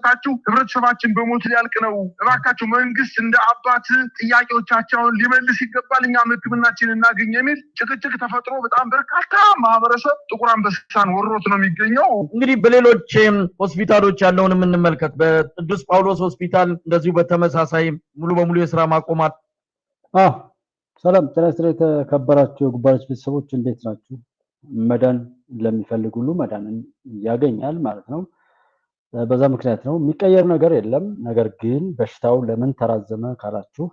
ካችሁ ህብረተሰባችን በሞት ሊያልቅ ነው እባካችሁ መንግስት እንደ አባት ጥያቄዎቻቸውን ሊመልስ ይገባል እኛም ህክምናችንን እናገኝ የሚል ጭቅጭቅ ተፈጥሮ በጣም በርካታ ማህበረሰብ ጥቁር አንበሳን ወሮት ነው የሚገኘው። እንግዲህ በሌሎች ሆስፒታሎች ያለውን የምንመልከት በቅዱስ ጳውሎስ ሆስፒታል እንደዚሁ በተመሳሳይ ሙሉ በሙሉ የስራ ማቆማት። ሰላም ጤና የተከበራችሁ የጉባኤዎች ቤተሰቦች እንዴት ናችሁ? መዳን ለሚፈልግ ሁሉ መዳንን ያገኛል ማለት ነው። በዛ ምክንያት ነው የሚቀየር ነገር የለም። ነገር ግን በሽታው ለምን ተራዘመ ካላችሁ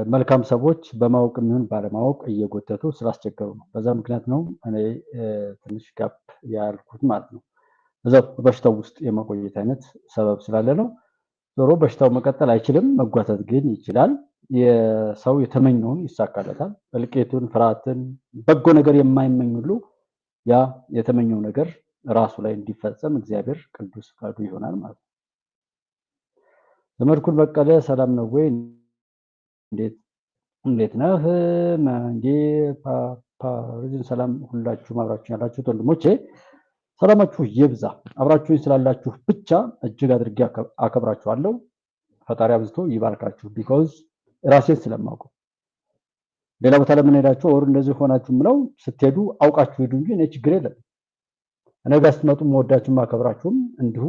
መልካም ሰዎች በማወቅ ምን ባለማወቅ እየጎተቱ ስላስቸገሩ ነው። በዛ ምክንያት ነው እኔ ትንሽ ጋፕ ያልኩት ማለት ነው። እዛው በሽታው ውስጥ የመቆየት አይነት ሰበብ ስላለ ነው። ዞሮ በሽታው መቀጠል አይችልም፣ መጓተት ግን ይችላል። የሰው የተመኘውን ይሳካለታል። እልቂቱን፣ ፍርሃትን፣ በጎ ነገር የማይመኝ ሁሉ ያ የተመኘው ነገር ራሱ ላይ እንዲፈጸም እግዚአብሔር ቅዱስ ፈቃዱ ይሆናል ማለት ነው። ዘመድኩን በቀለ ሰላም ነው ወይ? እንዴት ነህ? ማንዴ ፓፓሪዝን ሰላም ሁላችሁ አብራችሁ ያላችሁት ወንድሞቼ ሰላማችሁ ይብዛ። አብራችሁኝ ስላላችሁ ብቻ እጅግ አድርጌ አከብራችኋለሁ። ፈጣሪ አብዝቶ ይባርካችሁ። ቢኮዝ ራሴን ስለማውቀው ሌላ ቦታ ለምን ሄዳችሁ ወር እንደዚህ ሆናችሁ ምለው ስትሄዱ አውቃችሁ ሄዱ እንጂ እኔ ችግር የለም። እኔ ጋር ስትመጡ መወዳችሁም አከብራችሁም እንዲሁ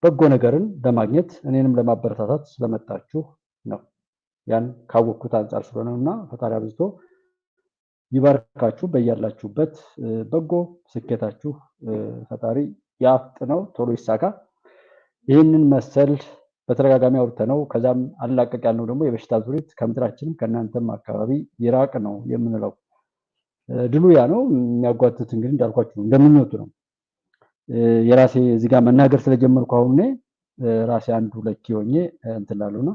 በጎ ነገርን ለማግኘት እኔንም ለማበረታታት ስለመጣችሁ ነው። ያን ካወቅኩት አንፃር ስለሆነና ፈጣሪ አብዝቶ ይባርካችሁ። በያላችሁበት በጎ ስኬታችሁ ፈጣሪ ያፍጥነው፣ ቶሎ ይሳካ። ይህንን መሰል በተደጋጋሚ አውርተነው ከዛም አላቀቅ ያልነው ደግሞ የበሽታ ዙሪት ከምድራችንም ከእናንተም አካባቢ ይራቅ ነው የምንለው። ድሉ ያ ነው። የሚያጓትት እንግዲህ እንዳልኳችሁ እንደምኞቱ ነው። የራሴ እዚህ ጋር መናገር ስለጀመርኩ አሁን ራሴ አንዱ ለኪ ሆኜ እንትን ላሉና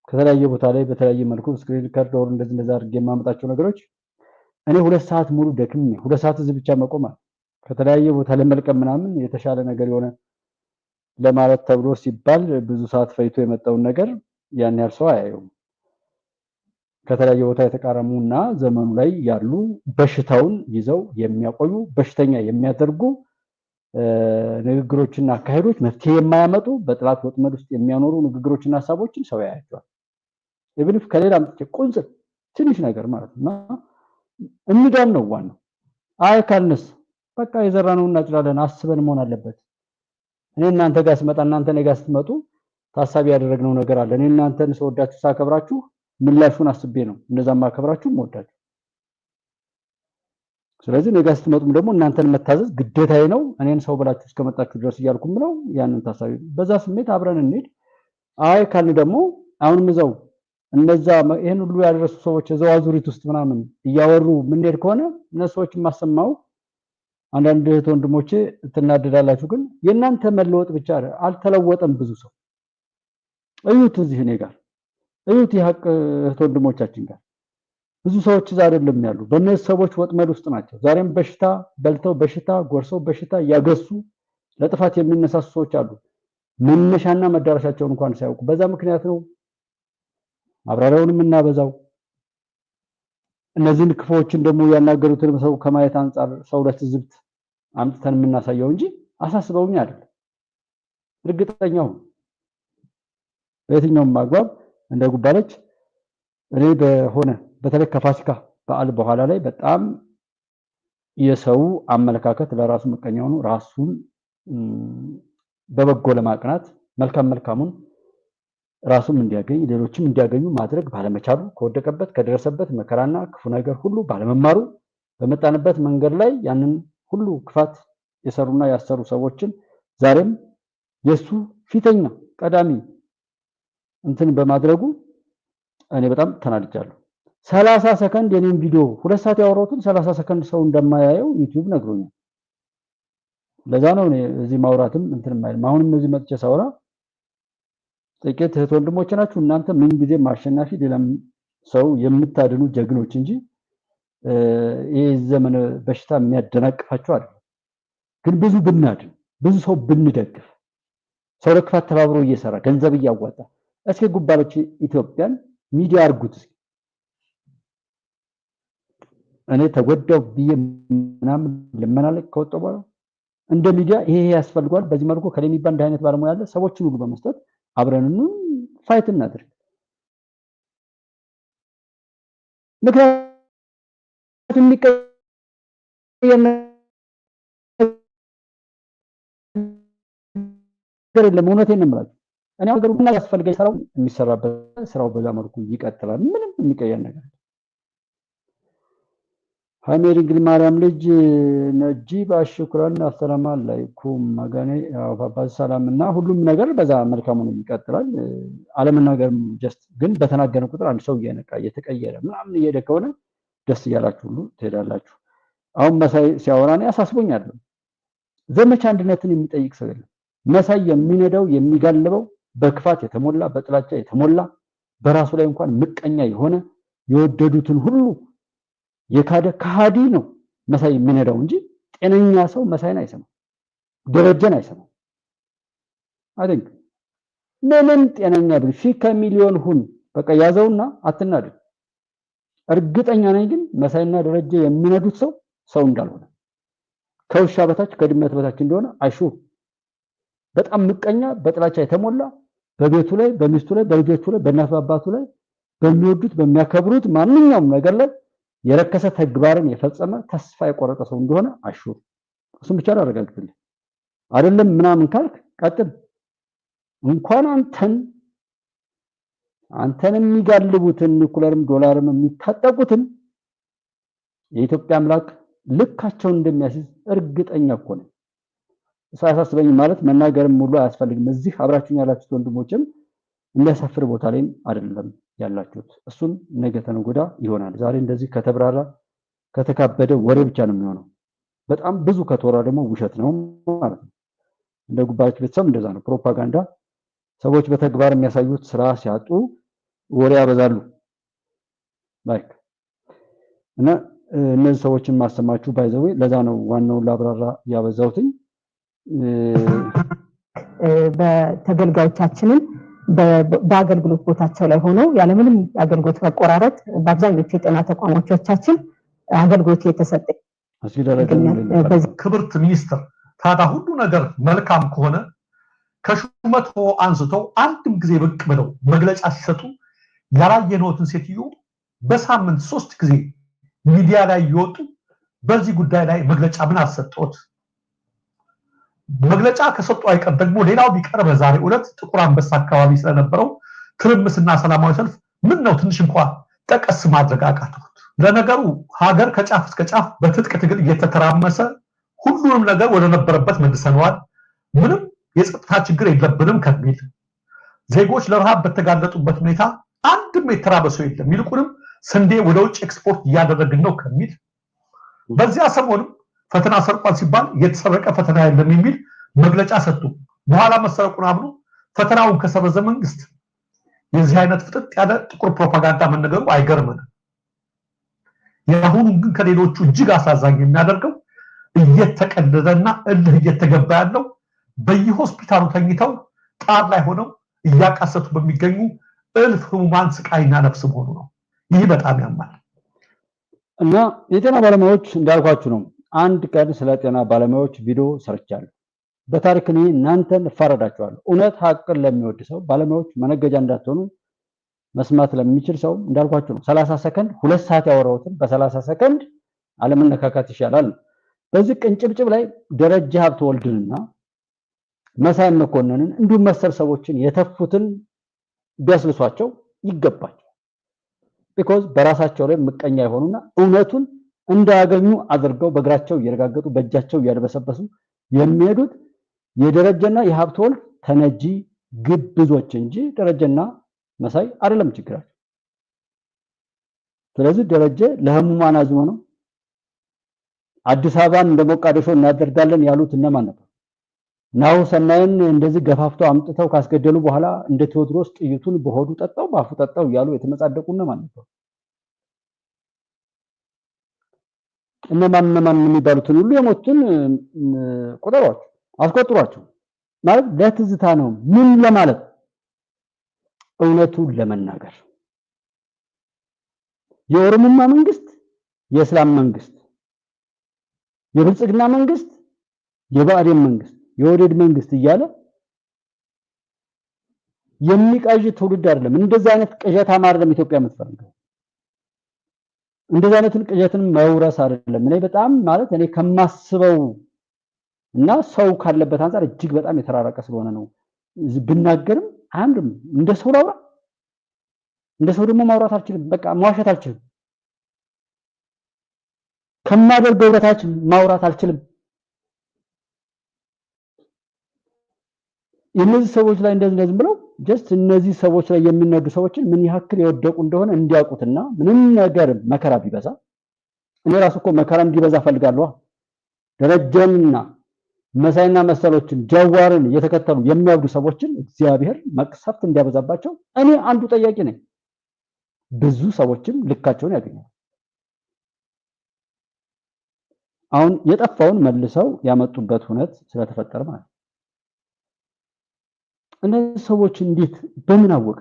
ከተለያየ ቦታ ላይ በተለያየ መልኩ ስክሪን ሪከርድ ወር እንደዛ አድርጌ የማመጣቸው ነገሮች እኔ 2 ሰዓት ሙሉ ደክሜ 2 ሰዓት እዚህ ብቻ መቆም ከተለያየ ቦታ ለመልቀም ምናምን የተሻለ ነገር የሆነ ለማለት ተብሎ ሲባል ብዙ ሰዓት ፈይቶ የመጣውን ነገር ያን ያህል ሰው አያየውም። ከተለያየ ቦታ የተቃረሙና ዘመኑ ላይ ያሉ በሽታውን ይዘው የሚያቆዩ በሽተኛ የሚያደርጉ ንግግሮችና አካሄዶች መፍትሄ የማያመጡ በጥላት ወጥመድ ውስጥ የሚያኖሩ ንግግሮችና ሐሳቦችን ሰው ያያቸዋል። ኢቭን ከሌላ ቁንጽል ትንሽ ነገር ማለት ነው እንዳን ነው ዋናው። አይ ካልነስ በቃ የዘራነው እናጭላለን አስበን መሆን አለበት። እኔ እናንተ ጋር ስመጣ እናንተ እኔ ጋር ስትመጡ ታሳቢ ያደረግነው ነገር አለ። እኔ እናንተን ሰውዳችሁ ሳከብራችሁ ምላሹን አስቤ ነው እንደዛም ማከብራችሁ ወዳችሁ። ስለዚህ እኔ ጋር ስትመጡም ደግሞ እናንተን መታዘዝ ግዴታዬ ነው። እኔን ሰው ብላችሁ እስከመጣችሁ ድረስ እያልኩም ነው ያንን ታሳቢ በዛ ስሜት አብረን እንሂድ። አይ ካልን ደግሞ አሁንም እዛው እነዛ ይሄን ሁሉ ያደረሱ ሰዎች እዛው አዙሪት ውስጥ ምናምን እያወሩ ምን ሄድ ከሆነ እነሱዎች ማሰማው አንዳንድ እህት ወንድሞቼ ትናደዳላችሁ። ግን የእናንተ መለወጥ ብቻ አልተለወጠም። ብዙ ሰው እዩት፣ እዚህ እኔ ጋር እዩት፣ የሐቅ እህት ወንድሞቻችን ጋር ብዙ ሰዎች እዛ አይደለም ያሉ በእነዚህ ሰዎች ወጥመድ ውስጥ ናቸው። ዛሬም በሽታ በልተው በሽታ ጎርሰው በሽታ ያገሱ ለጥፋት የሚነሳሱ ሰዎች አሉ። መነሻና መዳረሻቸውን እንኳን ሳያውቁ በዛ ምክንያት ነው አብራራውንም እናበዛው። እነዚህን ክፎችን ደግሞ ያናገሩትን ሰው ከማየት አንፃር ሰው ለትዝብት አምጥተን የምናሳየው እንጂ አሳስበውኝ አይደለም። እርግጠኛው በየትኛውም አግባብ እንደ ጉባለች እኔ በሆነ በተለይ ከፋሲካ በዓል በኋላ ላይ በጣም የሰው አመለካከት ለራሱ መቀኛው ነው። ራሱን በበጎ ለማቅናት መልካሙን ራሱም እንዲያገኝ ሌሎችም እንዲያገኙ ማድረግ ባለመቻሉ ከወደቀበት ከደረሰበት መከራና ክፉ ነገር ሁሉ ባለመማሩ በመጣንበት መንገድ ላይ ያንን ሁሉ ክፋት የሰሩና ያሰሩ ሰዎችን ዛሬም የሱ ፊተኛ ቀዳሚ እንትን በማድረጉ እኔ በጣም ተናድጃለሁ። 30 ሰከንድ የኔን ቪዲዮ 2 ሰዓት ያወራሁትን 30 ሰከንድ ሰው እንደማያየው ዩቲዩብ ነግሮኛል። ለዛ ነው እኔ እዚህ ማውራትም እንትን ማይል አሁንም እዚህ መጥቼ ሳወራ ጥቂት እህት ወንድሞቼ ናችሁ እናንተ ምን ጊዜ ማሸናፊ ሌላም ሰው የምታድኑ ጀግኖች እንጂ ይሄ ዘመን በሽታ የሚያደናቅፋቸው አይደለም። ግን ብዙ ብናድን ብዙ ሰው ብንደግፍ ሰው ለክፋት ተባብሮ እየሰራ ገንዘብ እያዋጣ እስኪ ጉባሎች ኢትዮጵያን ሚዲያ አርጉት። እኔ ተጎዳው ብዬ ምናምን ለመናለቅ ከወጣው በኋላ እንደ ሚዲያ ይሄ ያስፈልጋል በዚህ መልኩ ከለሚባ እንደ አይነት ባለሙያ ያለ ሰዎችን ሁሉ በመስጠት አብረን ፋይት እናድርግ። ምክንያቱም የሚቀየር ነገር የለም። እውነቴን ነው የምላችሁ። እኔ ሀገሩ እና ያስፈልገኝ ስራው የሚሰራበት ስራው በዛ መልኩ ይቀጥላል። ምንም የሚቀየር ነገር ሀይሜ ድንግል ማርያም ልጅ ነጂብ አሽኩራን አሰላም አለይኩም ማጋኔ አባባ ሰላም እና ሁሉም ነገር በዛ መልካም ነው ይቀጥላል። አለመናገር ጀስት ግን በተናገረ ቁጥር አንድ ሰው እየነቃ እየተቀየረ ምናምን እየሄደ ከሆነ ደስ እያላችሁ ሁሉ ትሄዳላችሁ። አሁን መሳይ ሲያወራ ነው ያሳስቦኛል። ዘመቻ አንድነትን የሚጠይቅ ሰው የለም። መሳይ የሚነዳው የሚጋልበው በክፋት የተሞላ በጥላቻ የተሞላ በራሱ ላይ እንኳን ምቀኛ የሆነ የወደዱትን ሁሉ የካደ ከሃዲ ነው መሳይ የሚነዳው እንጂ ጤነኛ ሰው መሳይን አይሰማም፣ ደረጀን አይሰማም። አይደንክ ምንም ጤነኛ ብል ሺህ ከሚሊዮን ሁን በቃ ያዘውና አትናደድ። እርግጠኛ ነኝ ግን መሳይና ደረጀ የሚነዱት ሰው እንዳልሆነ ከውሻ በታች ከድመት በታች እንደሆነ አይሹ በጣም ምቀኛ በጥላቻ የተሞላ በቤቱ ላይ በሚስቱ ላይ በልጆቹ ላይ በእናት አባቱ ላይ በሚወዱት በሚያከብሩት ማንኛውም ነገር ላይ የረከሰ ተግባርን የፈጸመ ተስፋ የቆረጠ ሰው እንደሆነ አሹር እሱም ብቻ አረጋግጥልኝ። አይደለም ምናምን ካልክ ቀጥል። እንኳን አንተን የሚጋልቡትን ኒኩለርም ዶላርም የሚታጠቁትን የኢትዮጵያ አምላክ ልካቸውን እንደሚያስይዝ እርግጠኛ እኮ ነኝ። ሳያሳስበኝ ማለት መናገርም ሙሉ አያስፈልግም። እዚህ አብራችሁኝ ያላችሁት ወንድሞችም የሚያሳፍር ቦታ ላይ አይደለም ያላችሁት። እሱን ነገ ተነጎዳ ይሆናል። ዛሬ እንደዚህ ከተብራራ ከተካበደ ወሬ ብቻ ነው የሚሆነው። በጣም ብዙ ከተወራ ደግሞ ውሸት ነው ማለት ነው። እንደ ጉባኤ ቤተሰብ እንደዛ ነው። ፕሮፓጋንዳ ሰዎች በተግባር የሚያሳዩት ስራ ሲያጡ ወሬ ያበዛሉ። ላይክ እና እነዚህ ሰዎችን ማሰማችሁ ባይዘው ለዛ ነው ዋናው ላብራራ ያበዛውትኝ። በተገልጋዮቻችንን በአገልግሎት ቦታቸው ላይ ሆነው ያለምንም አገልግሎት መቆራረጥ በአብዛኞቹ የጤና ተቋሞቻችን አገልግሎት እየተሰጠ ክብርት ሚኒስትር ታዲያ ሁሉ ነገር መልካም ከሆነ ከሹመት አንስተው አንድም ጊዜ ብቅ ብለው መግለጫ ሲሰጡ ያላየነውትን ሴትዮ በሳምንት 3 ጊዜ ሚዲያ ላይ ይወጡ በዚህ ጉዳይ ላይ መግለጫ ምን አሰጡት? መግለጫ ከሰጡ አይቀር ደግሞ ሌላው ቢቀር በዛሬ ዕለት ጥቁር አንበሳ አካባቢ ስለነበረው ትርምስና ሰላማዊ ሰልፍ ምን ነው ትንሽ እንኳን ጠቀስ ማድረግ አቃተው። ለነገሩ ሀገር ከጫፍ እስከ ጫፍ በትጥቅ ትግል እየተተራመሰ ሁሉንም ነገር ወደ ነበረበት መልሰነዋል፣ ምንም የጸጥታ ችግር የለብንም ከሚል ዜጎች ለረሃብ በተጋለጡበት ሁኔታ አንድም የተራበሰው የለም፣ ይልቁንም ስንዴ ወደ ውጭ ኤክስፖርት እያደረግን ነው ከሚል በዚያ ሰሞኑን ፈተና ሰርቋል ሲባል የተሰረቀ ፈተና የለም የሚል መግለጫ ሰጡ። በኋላ መሰረቁን አምኑ ፈተናውን ከሰበዘ መንግስት የዚህ አይነት ፍጥጥ ያለ ጥቁር ፕሮፓጋንዳ መነገሩ አይገርምንም። የአሁኑ ግን ከሌሎቹ እጅግ አሳዛኝ የሚያደርገው እየተቀደደና እልህ እየተገባ ያለው በየሆስፒታሉ ተኝተው ጣር ላይ ሆነው እያቃሰቱ በሚገኙ እልፍ ህሙማን ስቃይና ነፍስ መሆኑ ነው። ይህ በጣም ያማል። እና የጤና ባለሙያዎች እንዳልኳችሁ ነው። አንድ ቀን ስለ ጤና ባለሙያዎች ቪዲዮ ሰርቻለሁ። በታሪክ እኔ እናንተን እፋረዳችኋለሁ። እውነት ሀቅን ለሚወድ ሰው ባለሙያዎች መነገጃ እንዳትሆኑ መስማት ለሚችል ሰው እንዳልኳችሁ ነው። 30 ሰከንድ 2 ሰዓት ያወራሁትን በ30 ሰከንድ አለመነካካት ይሻላል። በዚህ ቅንጭብጭብ ላይ ደረጃ ሀብተወልድንና መሳይ መኮንንን እንዲሁም መሰል ሰዎችን የተፉትን ቢያስልሷቸው ይገባል። because በራሳቸው ላይ ምቀኛ ይሆኑና እውነቱን እንዳያገኙ አድርገው በእግራቸው እየረጋገጡ በእጃቸው እያደበሰበሱ የሚሄዱት የደረጀና የሀብተወልድ ተነጂ ግብዞች እንጂ ደረጀና መሳይ አይደለም ችግራቸው። ስለዚህ ደረጀ ለህሙማን አዝኖ ነው። አዲስ አበባን እንደ ሞቃዲሾ እናደርጋለን ያሉት እነማን ነበር? ናሁ ሰናይን እንደዚህ ገፋፍተው አምጥተው ካስገደሉ በኋላ እንደ ቴዎድሮስ ጥይቱን በሆዱ ጠጣው ባፉ ጠጣው ያሉ የተመጻደቁ እነማን ነበር? እነማን የሚባሉትን ሁሉ የሞቱን ቁጥሯቸው አስቆጥሯቸው ማለት ለትዝታ ነው። ምን ለማለት እውነቱን ለመናገር የኦሮሞማ መንግስት፣ የእስላም መንግስት፣ የብልጽግና መንግስት፣ የብአዴን መንግስት የኦህዴድ መንግስት እያለ የሚቃዥ ትውልድ አይደለም። እንደዛ አይነት ቅዠት አይደለም ኢትዮጵያ የምትፈልገው። እንደዛ አይነትን ቅዠትን መውረስ አይደለም። እኔ በጣም ማለት እኔ ከማስበው እና ሰው ካለበት አንፃር እጅግ በጣም የተራራቀ ስለሆነ ነው ብናገርም አንድም እንደ ሰው ላውራ እንደ ሰው ደግሞ ማውራት አልችልም። በቃ መዋሸት አልችልም። ከማደርገው በታች ማውራት አልችልም። እነዚህ ሰዎች ላይ እንደዚህ ብለው ጀስት እነዚህ ሰዎች ላይ የሚነዱ ሰዎችን ምን ያክል የወደቁ እንደሆነ እንዲያውቁትና ምንም ነገር መከራ ቢበዛ እኔ ራሱ እኮ መከራ እንዲበዛ ፈልጋለሁ። ደረጀንና መሳይና መሰሎችን ጀዋርን እየተከተሉ የሚያብዱ ሰዎችን እግዚአብሔር መቅሰፍት እንዲያበዛባቸው እኔ አንዱ ጠያቂ ነኝ። ብዙ ሰዎችም ልካቸውን ያገኛሉ። አሁን የጠፋውን መልሰው ያመጡበት ሁኔታ ስለተፈጠረ ማለት እነዚህ ሰዎች እንዴት በምን አወቀ?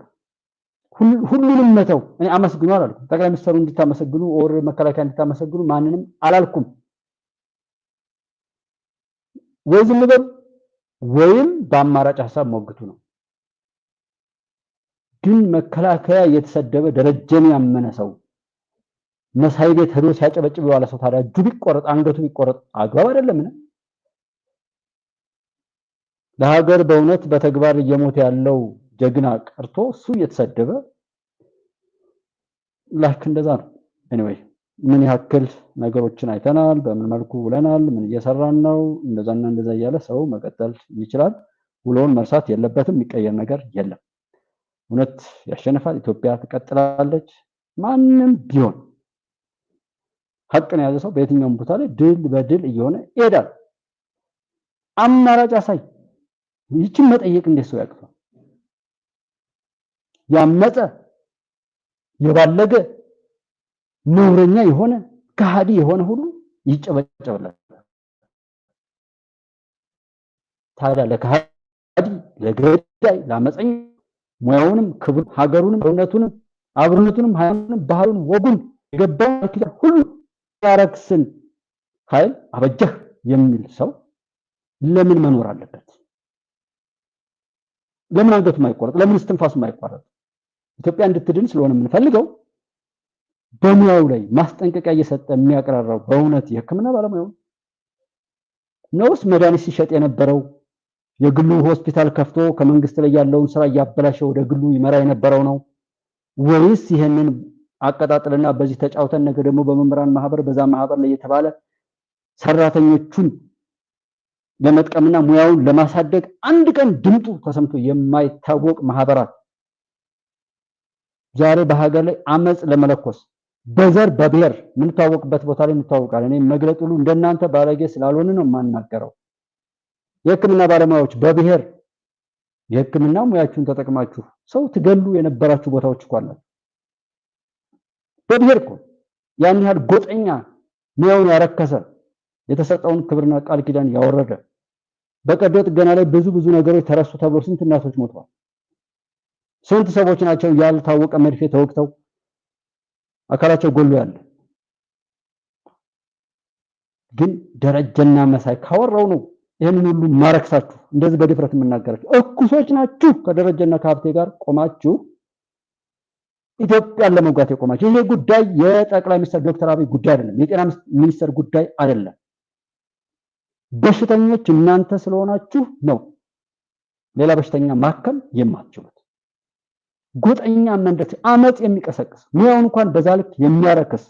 ሁሉንም መተው እኔ አመስግኑ አላልኩም። ጠቅላይ ሚኒስትሩ እንድታመሰግኑ ኦር መከላከያ እንድታመሰግኑ ማንንም አላልኩም። ወይ ዝም በሉ ወይም በአማራጭ ሐሳብ ሞግቱ ነው። ግን መከላከያ የተሰደበ ደረጀን ያመነ ሰው መሳይ ቤት ሄዶ ሲያጨበጭብ የዋለ ሰው ታዲያ እጁ ቢቆረጥ አንገቱ ቢቆረጥ አግባብ አይደለም? ለሀገር በእውነት በተግባር እየሞተ ያለው ጀግና ቀርቶ እሱ እየተሰደበ ላክ እንደዛ ነው። ኤኒዌይ ምን ያክል ነገሮችን አይተናል፣ በምን መልኩ ውለናል፣ ምን እየሰራን ነው፣ እንደዛና እንደዛ እያለ ሰው መቀጠል ይችላል። ውሎውን መርሳት የለበትም። የሚቀየር ነገር የለም። እውነት ያሸንፋል። ኢትዮጵያ ትቀጥላለች። ማንም ቢሆን ሀቅን የያዘ ሰው በየትኛውም ቦታ ላይ ድል በድል እየሆነ ይሄዳል። አማራጭ አሳይ። ይህችን መጠየቅ እንዴት ሰው ያቅፋል? ያመፀ የባለገ ነውረኛ የሆነ ከሃዲ የሆነ ሁሉ ይጨበጨበላል። ታዲያ ለከሃዲ ለገዳይ ለአመፀኛ ሙያውንም ክብር ሀገሩንም እውነቱንም አብሮነቱንም ሃይማኖቱንም ባህሉን ወጉን የገባው ሁሉ ያረክስን ኃይል አበጀህ የሚል ሰው ለምን መኖር አለበት? ለምን አንገቱ ማይቆረጥ? ለምን እስትንፋሱ ማይቋረጥ? ኢትዮጵያ እንድትድን ስለሆነ የምንፈልገው በሙያው ላይ ማስጠንቀቂያ እየሰጠ የሚያቀራራው በእውነት የሕክምና ባለሙያው ነውስ መድኃኒት ሲሸጥ የነበረው የግሉ ሆስፒታል ከፍቶ ከመንግስት ላይ ያለውን ስራ እያበላሸው ወደ ግሉ ይመራ የነበረው ነው ወይስ ይሄንን አቀጣጥልና በዚህ ተጫውተን ነገ ደግሞ በመምህራን ማህበር በዛ ማህበር ላይ የተባለ ሰራተኞቹን ለመጥቀምና ሙያውን ለማሳደግ አንድ ቀን ድምጡ ተሰምቶ የማይታወቅ ማህበራት ዛሬ በሀገር ላይ አመጽ ለመለኮስ በዘር በብሔር የምንታወቅበት ቦታ ላይ እንታወቃለን። እኔ መግለጥ ሁሉ እንደናንተ ባለጌ ስላልሆነ ነው የማናገረው። የሕክምና ባለሙያዎች በብሔር የሕክምና ሙያችሁን ተጠቅማችሁ ሰው ትገሉ የነበራችሁ ቦታዎች እኮ አላችሁ። በብሔር እኮ ያን ያህል ጎጠኛ ሙያውን ያረከሰ የተሰጠውን ክብርና ቃል ኪዳን ያወረደ በቀዶ ጥገና ላይ ብዙ ነገሮች ተረሱ ተብሎ ስንት እናቶች ሞተዋል። ስንት ሰዎች ናቸው ያልታወቀ መርፌ ተወግተው አካላቸው ጎሎ ያለ። ግን ደረጀና መሳይ ካወራው ነው ይሄንን ሁሉ ማረክሳችሁ እንደዚህ በድፍረት የምናገራችሁ እኩሶች ናችሁ። ከደረጀና ከሀብቴ ጋር ቆማችሁ ኢትዮጵያን ለመውጋት የቆማችሁ። ይሄ ጉዳይ የጠቅላይ ሚኒስትር ዶክተር አብይ ጉዳይ አይደለም። የጤና ሚኒስትር ጉዳይ አይደለም። በሽተኞች እናንተ ስለሆናችሁ ነው ሌላ በሽተኛ ማከም የማትችሉት። ጎጠኛ መንደር አመጽ የሚቀሰቅስ ሙያውን እንኳን በዛ ልክ የሚያረክስ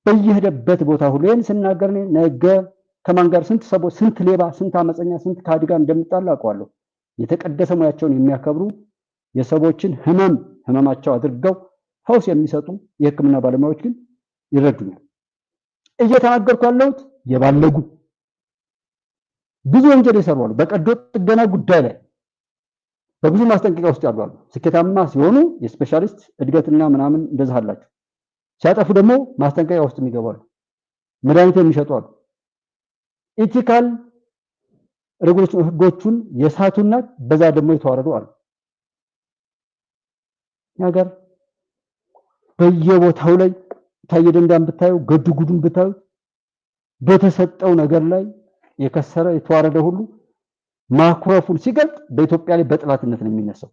በየሄደበት ቦታ ሁሉ ይሄን ስናገር ነገ ከማን ጋር ስንት ሰዎች ስንት ሌባ ስንት አመፀኛ ስንት ካዲ ጋር እንደምጣላ አውቀዋለሁ። የተቀደሰ ሙያቸውን የሚያከብሩ የሰዎችን ህመማቸው አድርገው ፈውስ የሚሰጡ የሕክምና ባለሙያዎች ግን ይረዱኛል። እየተናገርኩ ያለሁት የባለጉ ብዙ ወንጀል የሰሩ አሉ። በቀዶ ጥገና ጉዳይ ላይ በብዙ ማስጠንቀቂያ ውስጥ ያሉ አሉ። ስኬታማ ሲሆኑ የስፔሻሊስት እድገትና ምናምን እንደዛ አላቸው። ሲያጠፉ ደግሞ ማስጠንቀቂያ ውስጥ የሚገባሉ። መድኃኒት የሚሸጡ አሉ። ኢቲካል ህጎቹን የሳቱና በዛ ደግሞ የተዋረዱ አሉ። ነገር በየቦታው ላይ ታየ ደንዳን ብታዩ ገዱ ጉዱን ብታዩ በተሰጠው ነገር ላይ የከሰረ የተዋረደ ሁሉ ማኩረፉን ሲገልጥ በኢትዮጵያ ላይ በጥላትነት ነው የሚነሳው።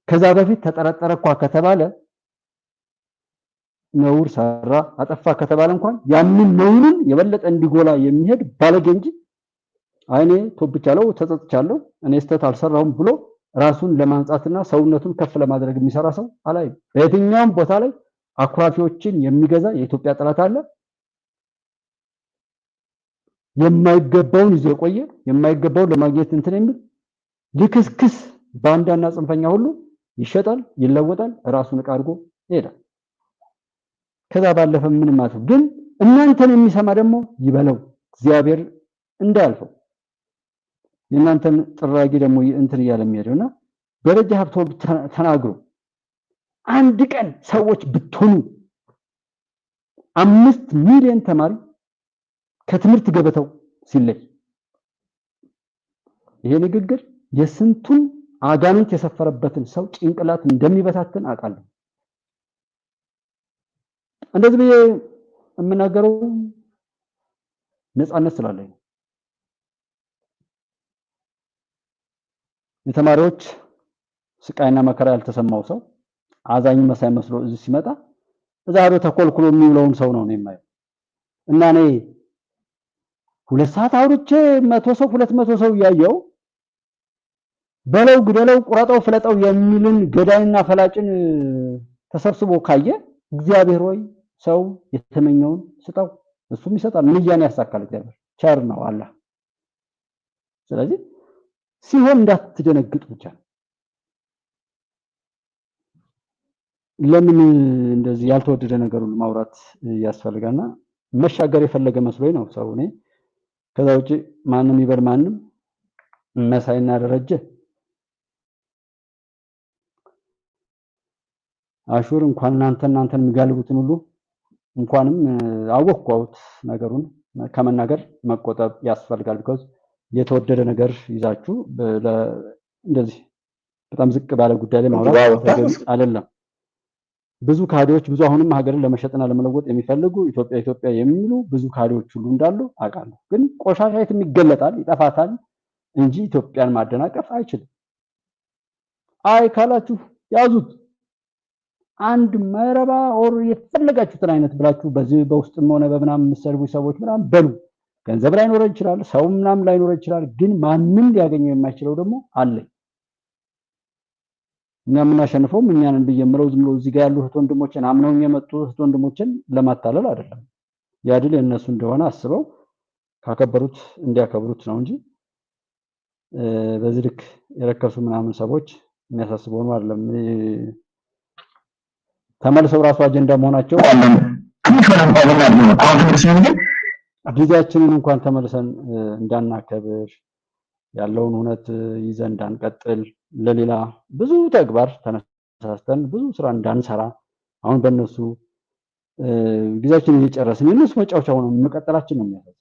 ከዛ በፊት ተጠረጠረ እንኳን ከተባለ ነውር ሰራ አጠፋ ከተባለ እንኳን ያንን ነውሩን የበለጠ እንዲጎላ የሚሄድ ባለጌ እንጂ አይኔ ተብቻለሁ ተጸጽቻለሁ እኔ ስተት አልሰራሁም ብሎ ራሱን ለማንጻትና ሰውነቱን ከፍ ለማድረግ የሚሰራ ሰው አላይ። በየትኛውም ቦታ ላይ አኩራፊዎችን የሚገዛ የኢትዮጵያ ጠላት አለ። የማይገባውን ይዞ የቆየ የማይገባውን ለማግኘት እንትን የሚል ልክስክስ ባንዳና ጽንፈኛ ሁሉ ይሸጣል፣ ይለወጣል፣ ራሱን አድርጎ ይሄዳል። ከዛ ባለፈ ምን ማለት ነው? ግን እናንተን የሚሰማ ደግሞ ይበለው እግዚአብሔር እንዳልፈው የእናንተን ጥራጊ ደግሞ እንትን እያለ የሚሄደውና ደረጃ ሀብቶል ተናግሮ አንድ ቀን ሰዎች ብትሆኑ 5 ሚሊዮን ተማሪ ከትምህርት ገበታው ሲለይ ይሄ ንግግር የስንቱን አጋንንት የሰፈረበትን ሰው ጭንቅላት እንደሚበታትን አውቃለሁ። እንደዚህ ብዬ የምናገረው ነፃነት ስላለኝ የተማሪዎች ስቃይና መከራ ያልተሰማው ሰው አዛኝ መሳይ መስሎ እዚህ ሲመጣ ዛሬ ተኮልኩሎ የሚውለውን ሰው ነው የማየው። እና እኔ 2 ሰዓት አውርቼ 100 ሰው 200 ሰው ያየው በለው ግደለው ቁረጠው ፍለጠው የሚልን ገዳይና ፈላጭን ተሰብስቦ ካየ እግዚአብሔር ሆይ ሰው የተመኘውን ስጠው እሱም ይሰጣል። ምንያን ያሳካል እግዚአብሔር ቸር ነው አላህ። ስለዚህ ሲሆን እንዳትደነግጡ ብቻ። ለምን እንደዚህ ያልተወደደ ነገሩን ማውራት ያስፈልጋልና መሻገር የፈለገ መስሎኝ ነው ሰው። እኔ ከዛ ውጪ ማንንም ይበል ማንንም መሳይና ደረጀ አሹር እንኳን እናንተን የሚጋልቡትን ሁሉ እንኳንም አወቅኩት ነገሩን ከመናገር መቆጠብ ያስፈልጋል። because የተወደደ ነገር ይዛችሁ እንደዚህ በጣም ዝቅ ባለ ጉዳይ ላይ ማውራት አይደለም። ብዙ ካድሬዎች ብዙ አሁንም ሀገርን ለመሸጥና ለመለወጥ የሚፈልጉ ኢትዮጵያ የሚሉ ብዙ ካድሬዎች ሁሉ እንዳሉ አውቃለሁ። ግን ቆሻሻ የትም ይገለጣል ይጠፋታል እንጂ ኢትዮጵያን ማደናቀፍ አይችልም። አይ ካላችሁ ያዙት። አንድ መረባ ኦር የፈለጋችሁትን አይነት ብላችሁ በዚህ በውስጥም ሆነ በምናም የምትሰርቡ ሰዎች ምናም በሉ። ገንዘብ ላይ ኖር ይችላል፣ ሰው ምናም ላይ ኖር ይችላል። ግን ማንንም ሊያገኘው የማይችለው ደግሞ አለ። እኛ የምናሸንፈው እኛን እንደየምለው ዝም ብሎ እዚህ ጋር ያሉ እህት ወንድሞችን አምነው የመጡ እህት ወንድሞችን ለማታለል አይደለም። ያድል የነሱ እንደሆነ አስበው ካከበሩት እንዲያከብሩት ነው እንጂ በዚህ ልክ የረከሱ ምናምን ሰዎች የሚያሳስበው ነው አይደለም። ተመልሰው ራሱ አጀንዳ መሆናቸው ጊዜያችንን እንኳን ተመልሰን እንዳናከብር ያለውን እውነት ይዘን እንዳንቀጥል ለሌላ ብዙ ተግባር ተነሳስተን ብዙ ስራ እንዳንሰራ አሁን በእነሱ ጊዜያችንን እየጨረስን የነሱ መጫወቻ ሆነን መቀጠላችን ነው የሚያሳዝነው።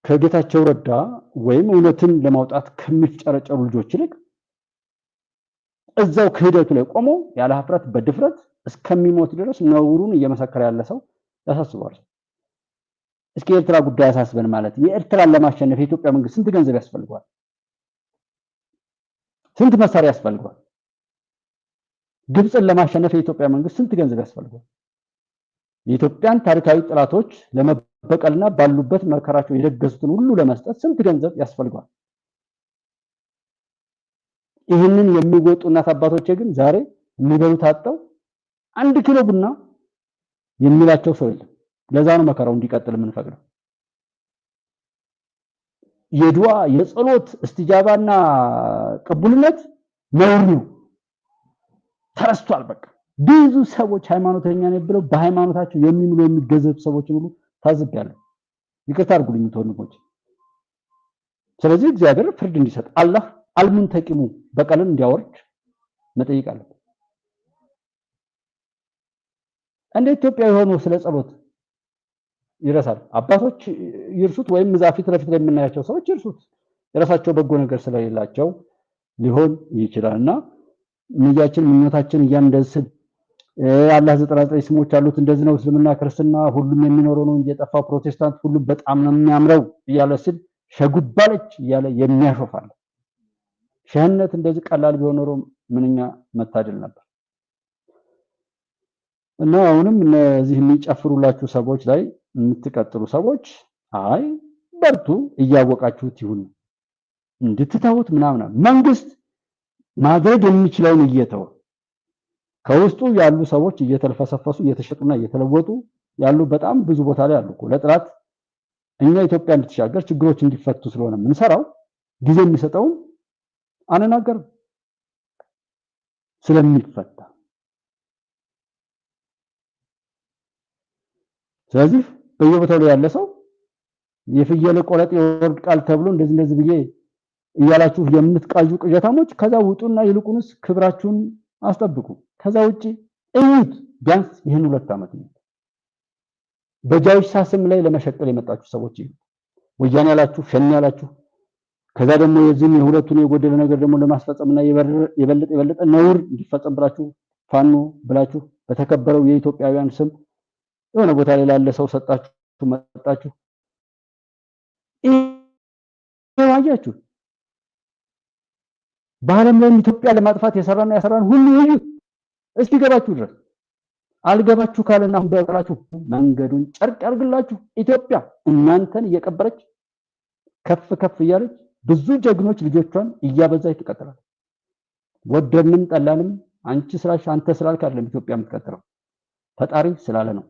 ከጌታቸው ረዳ ወይም እውነትን ለማውጣት ከሚጨረጨሩ ልጆች ይልቅ እዛው ክህደቱ ላይ ቆሞ ያለ ሀፍረት በድፍረት እስከሚሞት ድረስ ነውሩን እየመሰከረ ያለ ሰው ያሳስባል። እስኪ የኤርትራ ጉዳይ ያሳስበን ማለት የኤርትራን ለማሸነፍ የኢትዮጵያ መንግስት ስንት ገንዘብ ያስፈልጋል? ስንት መሳሪያ ያስፈልጋል? ግብፅን ለማሸነፍ የኢትዮጵያ መንግስት ስንት ገንዘብ ያስፈልጋል? የኢትዮጵያን ታሪካዊ ጥላቶች ለመበቀልና ባሉበት መከራቸው የደገሱትን ሁሉ ለመስጠት ስንት ገንዘብ ያስፈልጋል? ይህንን የሚወጡ እናት አባቶቼ ግን ዛሬ የሚበሉት አጥተው 1 ኪሎ ቡና የሚላቸው ሰው የለም። ለዛ ነው መከራው እንዲቀጥል የምንፈቅደው። የዱዓ የጸሎት እስትጃባና ቅቡልነት ነውር ነው፣ ተረስቷል። በቃ ብዙ ሰዎች ሃይማኖተኛ ነን ብለው በሃይማኖታቸው የሚምሉ የሚገዘቱ ሰዎች ሁሉ ታዝቤያለሁ። ይቅርታ አድርጉልኝ ወንድሞች። ስለዚህ እግዚአብሔር ፍርድ እንዲሰጥ አላህ አልሙንተቂሙ በቀልን እንዲያወርድ መጠየቅ አለበት። እንደ ኢትዮጵያ የሆነው ስለ ጸሎት ይረሳል። አባቶች ይርሱት ወይም ዛፊት ለፊት ላይ የምናያቸው ሰዎች ይርሱት። የራሳቸው በጎ ነገር ስለሌላቸው ሊሆን ይችላልና ንያችን ምኞታችን እያንደስን አላህ 99 ስሞች አሉት እንደዚህ ነው እስልምና ክርስትና ሁሉም የሚኖረው ነው እንጂ የጠፋው ፕሮቴስታንት ሁሉም በጣም ነው የሚያምረው እያለ ሲል ሸጉባለች እያለ የሚያሾፋል። ሸህነት እንደዚህ ቀላል ቢሆን ኖሮ ምንኛ መታደል ነበር። እና አሁንም እነዚህ የሚጨፍሩላችሁ ሰዎች ላይ የምትቀጥሉ ሰዎች አይ በርቱ እያወቃችሁት ይሁን እንድትተውት ምናምን መንግስት ማድረግ የሚችለውን እየተወ ከውስጡ ያሉ ሰዎች እየተልፈሰፈሱ እየተሸጡና እየተለወጡ ያሉ በጣም ብዙ ቦታ ላይ አሉ። ለጥላት እኛ ኢትዮጵያ እንድትሻገር ችግሮች እንዲፈቱ ስለሆነ ምንሰራው ጊዜ የሚሰጠው አንናገርም ስለሚፈታ። ስለዚህ በየቦታው ላይ ያለ ሰው የፍየል ቆለጥ ይወርቃል ተብሎ እንደዚህ ብዬ እያላችሁ የምትቃዡ ቅዠታሞች ከዛ ውጡና ይልቁንስ ክብራችሁን አስጠብቁ። ከዛ ውጪ እዩት። ቢያንስ ይሄን 2 ዓመት ነው በጃዊሽ ሳስም ላይ ለመሸቀል የመጣችሁ ሰዎች ወያኔ ያላችሁ ሸኔ ያላችሁ ከዛ ደግሞ የዚህን የሁለቱን የጎደለ ነገር ደግሞ ለማስፈጸምና የበለጠ ነውር እንዲፈጸም ብላችሁ ፋኖ ብላችሁ በተከበረው የኢትዮጵያውያን ስም የሆነ ቦታ ላይ ላለ ሰው ሰጣችሁ መጣችሁ ይዋያችሁ። በዓለም ላይ ኢትዮጵያ ለማጥፋት ያሰራን ሁሉ ይዩት እስቲ ገባችሁ ድረስ። አልገባችሁ ካለና አሁን በቀራችሁ መንገዱን ጨርቅ ያርግላችሁ። ኢትዮጵያ እናንተን እየቀበረች ከፍ እያለች ብዙ ጀግኖች ልጆቿን እያበዛች ትቀጥላለች። ወደድንም ጠላንም አንቺ ስላልሽ አንተ ስላልክ አይደለም ኢትዮጵያ የምትቀጥለው ፈጣሪ ስላለ ነው።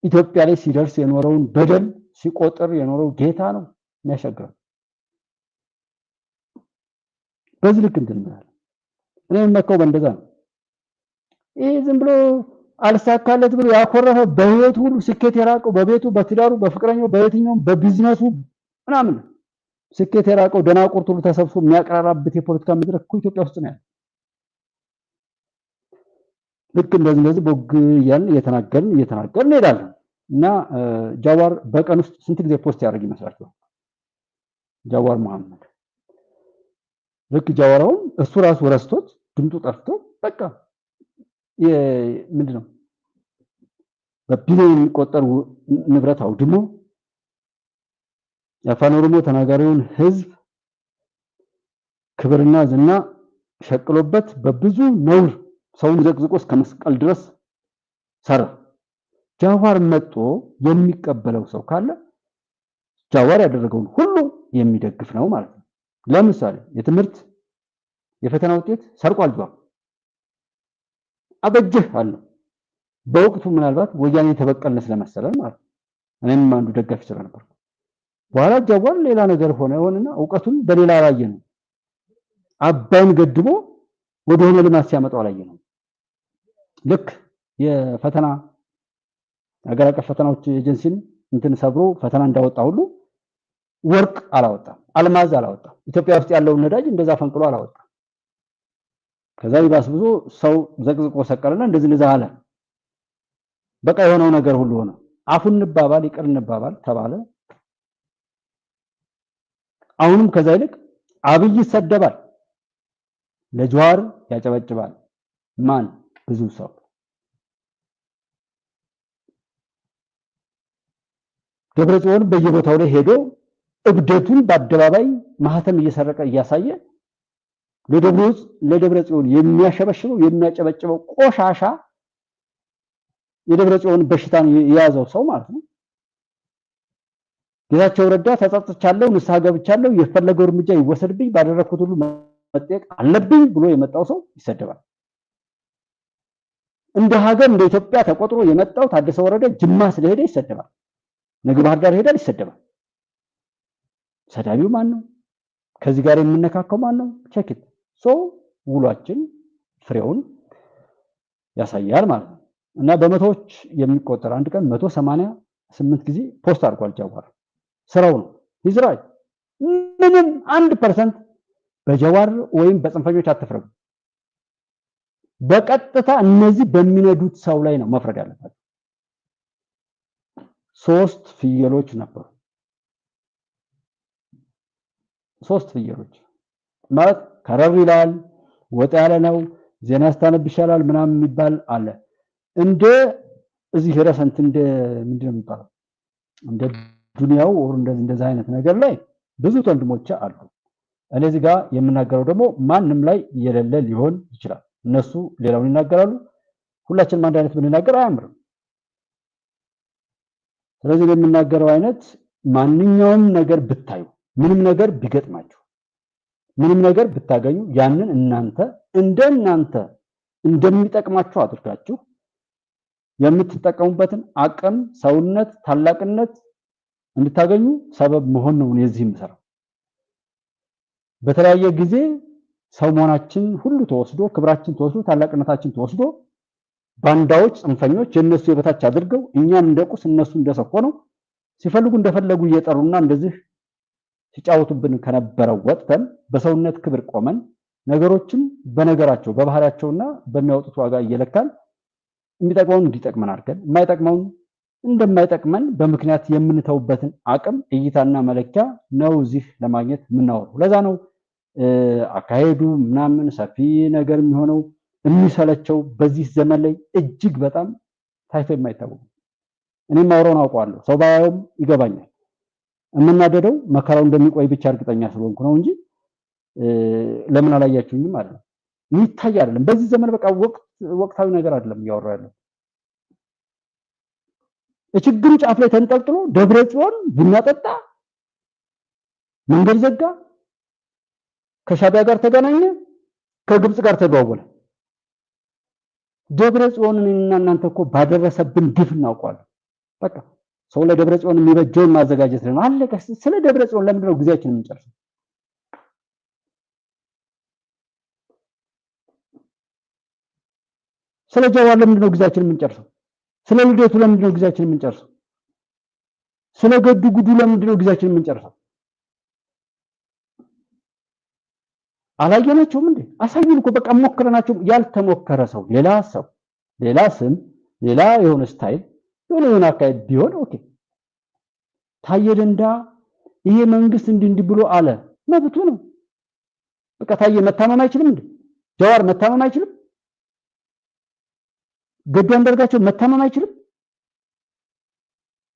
ኢትዮጵያ ላይ ሲደርስ የኖረውን በደል ሲቆጥር የኖረው ጌታ ነው የሚያሻግረው። በዚህ ልክ እንድንመራለን። እኔ የምመካው በእንደዛ ነው። ይሄ ዝም ብሎ አልሳካለት ብሎ ያኮረፈ በህይወቱ ሁሉ ስኬት የራቀው በቤቱ በትዳሩ በፍቅረኛው በየትኛውም በቢዝነሱ ምናምን ስኬት የራቀው ደናቁርት ሁሉ ተሰብስቦ የሚያቀራራበት የፖለቲካ መድረክ እኮ ኢትዮጵያ ውስጥ ነው ያለው። ልክ እንደዚህ ቦግ እያልን እየተናገርን እንሄዳለን። እና ጃዋር በቀን ውስጥ ስንት ጊዜ ፖስት ያደርግ ይመስላችኋል? ጃዋር መሐመድ ልክ ጃዋራውን እሱ ራሱ ረስቶት ድምጡ ጠፍቶ በቃ ምንድነው በቢሊዮን የሚቆጠር ንብረት አውድሞ የአፋን ኦሮሞ ተናጋሪውን ህዝብ ክብርና ዝና ሸቅሎበት በብዙ ነውር ሰውን ዘቅዝቆ እስከ መስቀል ድረስ ሰራ። ጃዋር መጥቶ የሚቀበለው ሰው ካለ ጃዋር ያደረገውን ሁሉ የሚደግፍ ነው ማለት ነው። ለምሳሌ የትምህርት የፈተና ውጤት ሰርቋል ጃዋር አበጀህ አለ። በወቅቱ ምናልባት ወያኔ ተበቀልነ ስለመሰለን ማለት እኔም አንዱ ደጋፊ ስለነበር በኋላ ጃዋር ሌላ ነገር ሆነና ዕውቀቱን በሌላ ላይ ነው አባይን ገድቦ ወደ ሆነ ልማት ሲያመጣው ላይ ነው። ልክ የፈተና አገር አቀፍ ፈተናዎች ኤጀንሲን እንትን ሰብሮ ፈተና እንዳወጣ ሁሉ ወርቅ አላወጣም፣ አልማዝ አላወጣም። ኢትዮጵያ ውስጥ ያለውን ነዳጅ እንደዛ ፈንቅሎ አላወጣም። ከዛ ይባስ ብዙ ሰው ዘቅዝቆ ሰቀለና እንደዚህ አለ። በቃ የሆነው ነገር ሁሉ ሆነ። አፉን እንባባል ይቅር እንባባል ተባለ። አሁንም ከዛ ይልቅ አብይ ይሰደባል፣ ለጃዋር ያጨበጭባል። ማን? ብዙ ሰው። ደብረጽዮን በየቦታው ላይ ሄዶ እብደቱን በአደባባይ ማህተም እየሰረቀ እያሳየ ለደብረጽዮን የሚያሸበሽበው የሚያጨበጭበው ቆሻሻ የደብረጽዮን በሽታን የያዘው ሰው ማለት ነው። ጌታቸው ረዳ ተጸጽቻለሁ፣ ንስሐ ገብቻለሁ፣ የፈለገው እርምጃ ይወሰድብኝ፣ ባደረኩት ሁሉ መጠየቅ አለብኝ ብሎ የመጣው ሰው ይሰደባል። እንደ ሀገር እንደ ኢትዮጵያ ተቆጥሮ የመጣው ታደሰ ወረደ ጅማ ስለሄደ ይሰደባል። ነገ ባህር ዳር ሄዳል ይሰደባል። ሰዳቢው ማን ነው? ከዚህ ጋር የምንነካከው ማን ነው? ቼክት ውሏችን ፍሬውን ያሳያል ማለት ነው። እና በመቶዎች የሚቆጠር አንድ ቀን 188 ጊዜ ፖስት አድርጓል ጃዋር። ስራው ነው ይዝራይ። ምንም 1% በጃዋር ወይም በጽንፈኞች አትፍረዱ። በቀጥታ እነዚህ በሚነዱት ሰው ላይ ነው መፍረድ ያለበት። 3 ፍየሎች ነበሩ። 3 ፍየሎች ማለት ከረር ይላል፣ ወጣ ያለ ነው፣ ዜና ስታነብ ይሻላል ምናምን የሚባል አለ። እንደ እዚህ ረሰንት እንደ ምንድነው የሚባለው እንደ ዱንያው ወር እንደዛ አይነት ነገር ላይ ብዙ ወንድሞች አሉ። እኔ እዚህ ጋር የምናገረው ደግሞ ማንም ላይ የሌለ ሊሆን ይችላል። እነሱ ሌላውን ይናገራሉ። ሁላችንም አንድ አይነት ብንናገር አያምርም። ስለዚህ የምናገረው አይነት ማንኛውም ነገር ብታዩ፣ ምንም ነገር ቢገጥማችሁ፣ ምንም ነገር ብታገኙ ያንን እናንተ እንደሚጠቅማችሁ አድርጋችሁ የምትጠቀሙበትን አቅም፣ ሰውነት፣ ታላቅነት እንድታገኙ ሰበብ መሆን ነው የዚህ ምሰራው። በተለያየ ጊዜ ሰው መሆናችን ሁሉ ተወስዶ፣ ክብራችን ተወስዶ፣ ታላቅነታችን ተወስዶ ባንዳዎች፣ ጽንፈኞች የነሱ የበታች አድርገው እኛን እንደቁስ እነሱ እንደሰው ሆነው ሲፈልጉ እንደፈለጉ እየጠሩና እንደዚህ ሲጫወቱብን ከነበረው ወጥተን በሰውነት ክብር ቆመን ነገሮችን በነገራቸው በባህሪያቸውና በሚያወጡት ዋጋ እየለካን የሚጠቅመውን እንዲጠቅመን አድርገን የማይጠቅመውን እንደማይጠቅመን በምክንያት የምንተውበትን አቅም እይታና መለኪያ ነው እዚህ ለማግኘት የምናወራው። ለዛ ነው አካሄዱ ምናምን ሰፊ ነገር የሚሆነው የሚሰለቸው በዚህ ዘመን ላይ እጅግ በጣም ታይቶ የማይታወቅ። እኔም አውራውን አውቀዋለሁ፣ ሰው ባያውም ይገባኛል። የምናደደው መከራው እንደሚቆይ ብቻ እርግጠኛ ስለሆንኩ ነው እንጂ ለምን አላያችሁኝም ማለት ነው። የሚታይ አይደለም። በዚህ ዘመን በቃ ወቅታዊ ነገር አይደለም እያወራሁ ያለው። የችግሩ ጫፍ ላይ ተንጠልጥሎ ደብረ ጽዮን ቡና ጠጣ፣ መንገድ ዘጋ፣ ከሻቢያ ጋር ተገናኘ፣ ከግብጽ ጋር ተደዋወለ። ደብረ ጽዮንንና እናንተ እኮ ባደረሰብን ግፍ እናውቀዋለን። በቃ ሰው ለደብረ ጽዮን የሚበጀውን ማዘጋጀት ነው። አለቀ። ስለ ደብረ ጽዮን ለምንድን ነው ጊዜያችንን የምንጨርሰው? ስለ ጀዋር ለምንድን ነው ጊዜያችንን የምንጨርሰው? ስለ ልደቱ ለምንድን ነው ጊዜያችንን የምንጨርሰው? ስለ ገዱ ጉዱ ለምንድን ነው ጊዜያችንን የምንጨርሰው? አላየናቸውም እንዴ? አሳዩን እኮ በቃ ሞክረናቸው። ያልተሞከረ ሰው ሌላ ስም ሌላ የሆነ ስታይል የሆነ አካሄድ ቢሆን ኦኬ። ታየ ደንዳ ይሄ መንግስት እንዲህ ብሎ አለ፣ መብቱ ነው። በቃ ታየ መታመም አይችልም እንዴ? ጀዋር መታመም አይችልም? ገዱ አንዳርጋቸው መታመም አይችልም?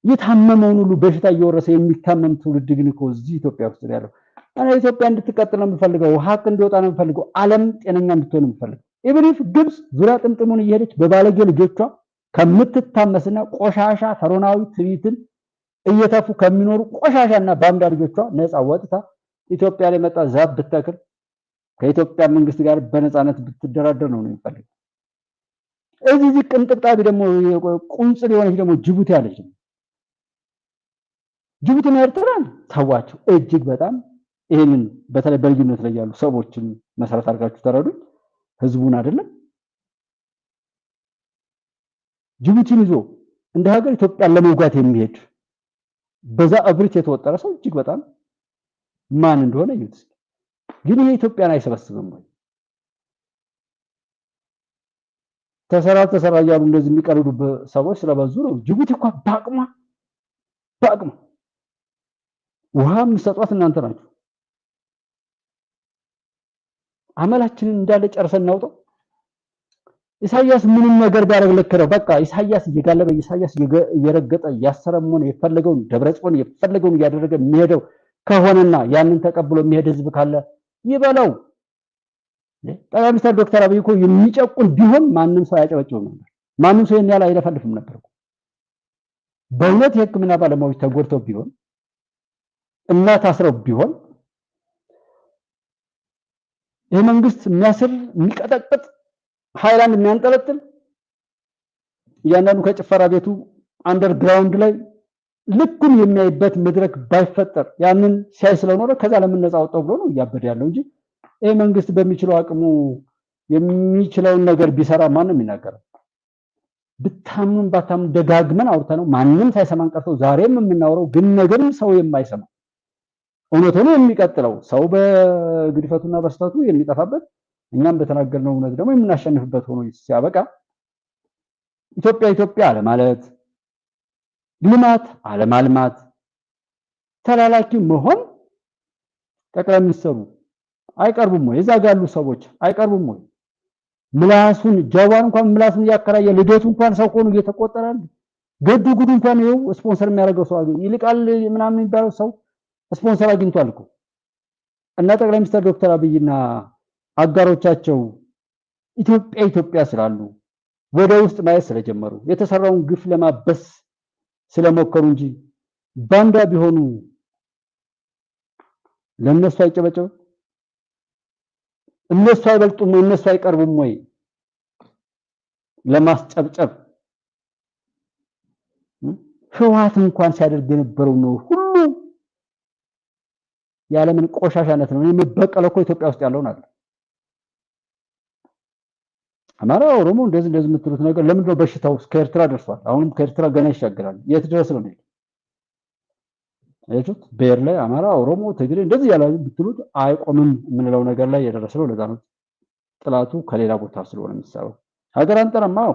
የታመመውን ሁሉ በሽታ እየወረሰ የሚታመም ትውልድ ግን እኮ እዚህ ኢትዮጵያ ውስጥ ያለው። እኔ ኢትዮጵያ እንድትቀጥል ነው የምፈልገው፣ ሀቅ እንዲወጣ ነው የምፈልገው፣ ዓለም ጤነኛ እንድትሆን ነው የምፈልገው። ኢብሪፍ ግብጽ ዙሪያ ጥምጥሙን እየሄደች በባለጌ ልጆቿ ከምትታመስና ቆሻሻ ፈሮናዊ ትዕቢትን እየተፉ ከሚኖሩ ቆሻሻና ባንዳ ልጆቿ ነፃ ወጥታ ኢትዮጵያ ላይ መጣ ዛብ ብትተክል ከኢትዮጵያ መንግስት ጋር በነፃነት ብትደራደር ነው የሚፈልገው። እዚህ ቅንጥብጣቢ ደግሞ ቁንጽል የሆነች ደግሞ ጅቡቲ አለች። ጅቡቲና ኤርትራን ተዋቸው። እጅግ በጣም ይሄንን በተለይ በልዩነት ላይ ያሉ ሰዎችን መሰረት አድርጋችሁ ተረዱኝ። ህዝቡን አይደለም። ጅቡቲን ይዞ እንደ ሀገር ኢትዮጵያን ለመውጋት የሚሄድ በዛ እብሪት የተወጠረ ሰው እጅግ በጣም ማን እንደሆነ ይዩት። ግን ይሄ ኢትዮጵያን አይሰበስብም ወይ? ተሰራ እያሉ እንደዚህ የሚቀልዱ ሰዎች ስለበዙ ነው። ጅቡቲ እኮ በአቅሟ ውሃ የምትሰጧት እናንተ ናችሁ። አመላችንን እንዳለ ጨርሰን እናውጣው። ኢሳያስ ምንም ነገር ቢያደርግ ልክ ነው። በቃ ኢሳያስ እየጋለበ ኢሳያስ እየረገጠ ያሰረመውን የፈለገውን ደብረጽዮን የፈለገውን እያደረገ የሚሄደው ከሆነና ያንን ተቀብሎ የሚሄድ ህዝብ ካለ ይበለው። ጠቅላይ ሚኒስትር ዶክተር አብይ እኮ የሚጨቁን ቢሆን ማንም ሰው አያጨበጭብም ነበር። ማንም ሰው ያለ አይለፈልፍም ነበር። በእውነት የህክምና ባለሙያዎች ተጎድተው ቢሆን እና ታስረው ቢሆን ይህ መንግስት የሚያስር የሚቀጠቅጥ ሃይላንድ የሚያንጠለጥል እያንዳንዱ ከጭፈራ ቤቱ አንደርግራውንድ ላይ ልኩን የሚያይበት መድረክ ባይፈጠር ያንን ሲያይ ስለኖረ ከዛ ለምን ነፃ ወጣው ብሎ ነው እያበደ ያለው እንጂ ይህ መንግስት በሚችለው አቅሙ የሚችለውን ነገር ቢሰራ ማንም ይናገራል። ብታምኑም ባታምኑ ደጋግመን አውርተነው ማንም ሳይሰማን ቀርቶ ዛሬም የምናወራው ግን ነገርም ሰው የማይሰማ እውነት ሆኖ የሚቀጥለው ሰው በግድፈቱና በስተቱ የሚጠፋበት እኛም በተናገርነው እውነት ደግሞ የምናሸንፍበት ሆኖ ሲያበቃ ኢትዮጵያ አለማለት፣ ልማት አለማልማት፣ ተላላኪ መሆን ጠቅላይ ሚኒስትሩ አይቀርቡም ወይ? እዛ ጋር ያሉ ሰዎች አይቀርቡም ወይ? ምላሱን ጃዋር እንኳን ምላሱን ያከራየ ልደቱ እንኳን ሰው ሆኖ እየተቆጠረ ገዱ ጉዱ እንኳን ይኸው ስፖንሰር የሚያደርገው ሰው አገኘ ይልቃል ምናምን የሚባለው ሰው ስፖንሰር አግኝቷል እኮ እና ጠቅላይ ሚኒስትር ዶክተር አብይና አጋሮቻቸው ኢትዮጵያ ስላሉ ወደ ውስጥ ማየት ስለጀመሩ የተሰራውን ግፍ ለማበስ ስለሞከሩ እንጂ ባንዳ ቢሆኑ ለነሱ አይጨበጨው እነሱ አይበልጡም እነሱ አይቀርቡም ወይ ለማስጨብጨብ ህዋት እንኳን ሲያደርግ የነበረው ነው ሁሉ ያለምን ቆሻሻነት ነው የሚበቀለው እኮ ኢትዮጵያ ውስጥ ያለውን አይደል አማራ ኦሮሞ እንደዚህ የምትሉት ነገር ለምን ነው በሽታው ከኤርትራ ደርሷል አሁንም ከኤርትራ ገና ይሻገራል የት ድረስ ነው አይቶት ቤር ላይ አማራ ኦሮሞ ትግሬ እንደዚህ ያለ ብትሉት አይቆምም የምንለው ነገር ላይ የደረሰው ለዛ ነው ጥላቱ ከሌላ ቦታ ስለሆነ የሚሳበው ሀገር አንጠራማው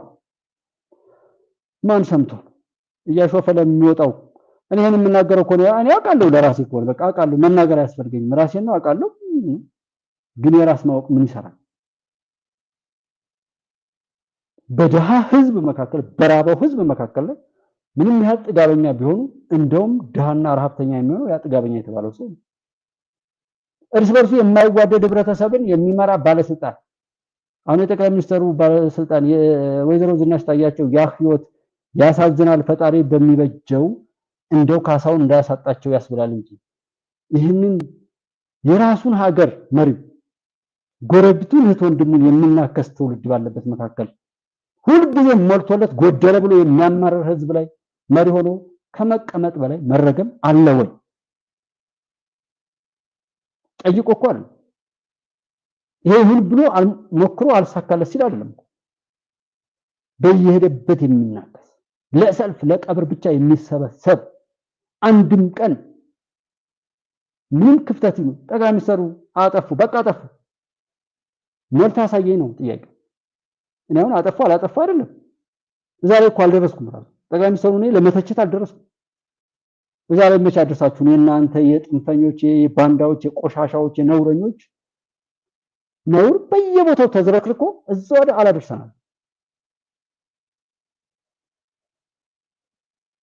ማን ሰምቶ እያሾፈ ለሚወጣው እኔ ይሄን የምናገረው እኮ እኔ አውቃለሁ ለራሴ እኮ በቃ አውቃለሁ መናገር አያስፈልገኝም ራሴን ነው አውቃለሁ ግን የራስ ማወቅ ምን ይሰራል በደሃ ህዝብ መካከል በራበው ህዝብ መካከል ላይ ምንም ያህል ጥጋበኛ ቢሆኑ እንደውም ደሃና ረሃብተኛ የሚሆነው ያ ጥጋበኛ የተባለው ሰው እርስ በርሱ የማይዋደድ ህብረተሰብን የሚመራ ባለስልጣን አሁን የጠቅላይ ሚኒስትሩ ባለስልጣን የወይዘሮ ዝናሽ ታያቸው ያ ህይወት ያሳዝናል ፈጣሪ በሚበጀው እንደው ካሳውን እንዳያሳጣቸው ያስብላል እንጂ ይህንን የራሱን ሀገር መሪ ጎረቤቱን እህት ወንድሙን የሚናከስ ትውልድ ባለበት መካከል ሁልጊዜ ሞልቶለት ጎደለ ብሎ የሚያማርር ህዝብ ላይ መሪ ሆኖ ከመቀመጥ በላይ መረገም አለ ወይ ጠይቆ እኮ አይደል ይሄ ሁሉ ብሎ ሞክሮ አልሳካለት ሲል አይደለም በየሄደበት የሚናከስ ለሰልፍ ለቀብር ብቻ የሚሰበሰብ አንድም ቀን ምን ክፍተት ነው ጠቅላይ ሚኒስትሩ አጠፉ በቃ አጠፉ ሞልታ ሳየኝ ነው ጥያቄ እኔ አሁን አጠፋ አላጠፋ አይደለም ዛሬ እኮ አልደረስኩም ራሱ ጠቅላይ ሚኒስትሩ እኔ ለመተቸት አልደረስኩም ዛሬ መቼ አደረሳችሁ እናንተ የጥንፈኞች የባንዳዎች የቆሻሻዎች የነውረኞች ነውር በየቦታው ተዝረክርኮ እዛው ወደ አላደርሰናል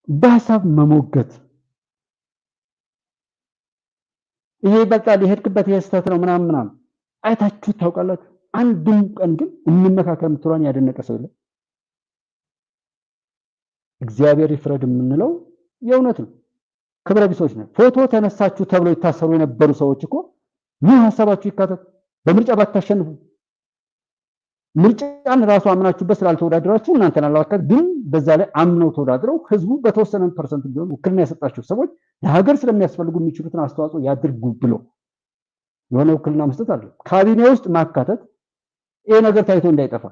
በሐሳብ መሞገት ይሄ በቃ ሊሄድክበት የስተት ነው ምናምን አይታችሁ ታውቃላችሁ አንድም ቀን ግን እንመካከር ምትሯን ያደነቀ ሰው የለም እግዚአብሔር ይፍረድ የምንለው የእውነት ነው ክብረ ቢሶች ነው ፎቶ ተነሳችሁ ተብሎ ይታሰሩ የነበሩ ሰዎች እኮ ምን ሐሳባችሁ ይካተት በምርጫ ባታሸንፉ ምርጫን ራሱ አምናችሁበት ስላልተወዳደራችሁ እናንተን አላወቃት ግን በዛ ላይ አምነው ተወዳድረው ህዝቡ በተወሰነ ፐርሰንት ቢሆን ውክልና ያሰጣቸው ሰዎች ለሀገር ስለሚያስፈልጉ የሚችሉትን አስተዋጽኦ ያድርጉ ብሎ የሆነ ውክልና መስጠት አለ ካቢኔ ውስጥ ማካተት ይሄ ነገር ታይቶ እንዳይጠፋ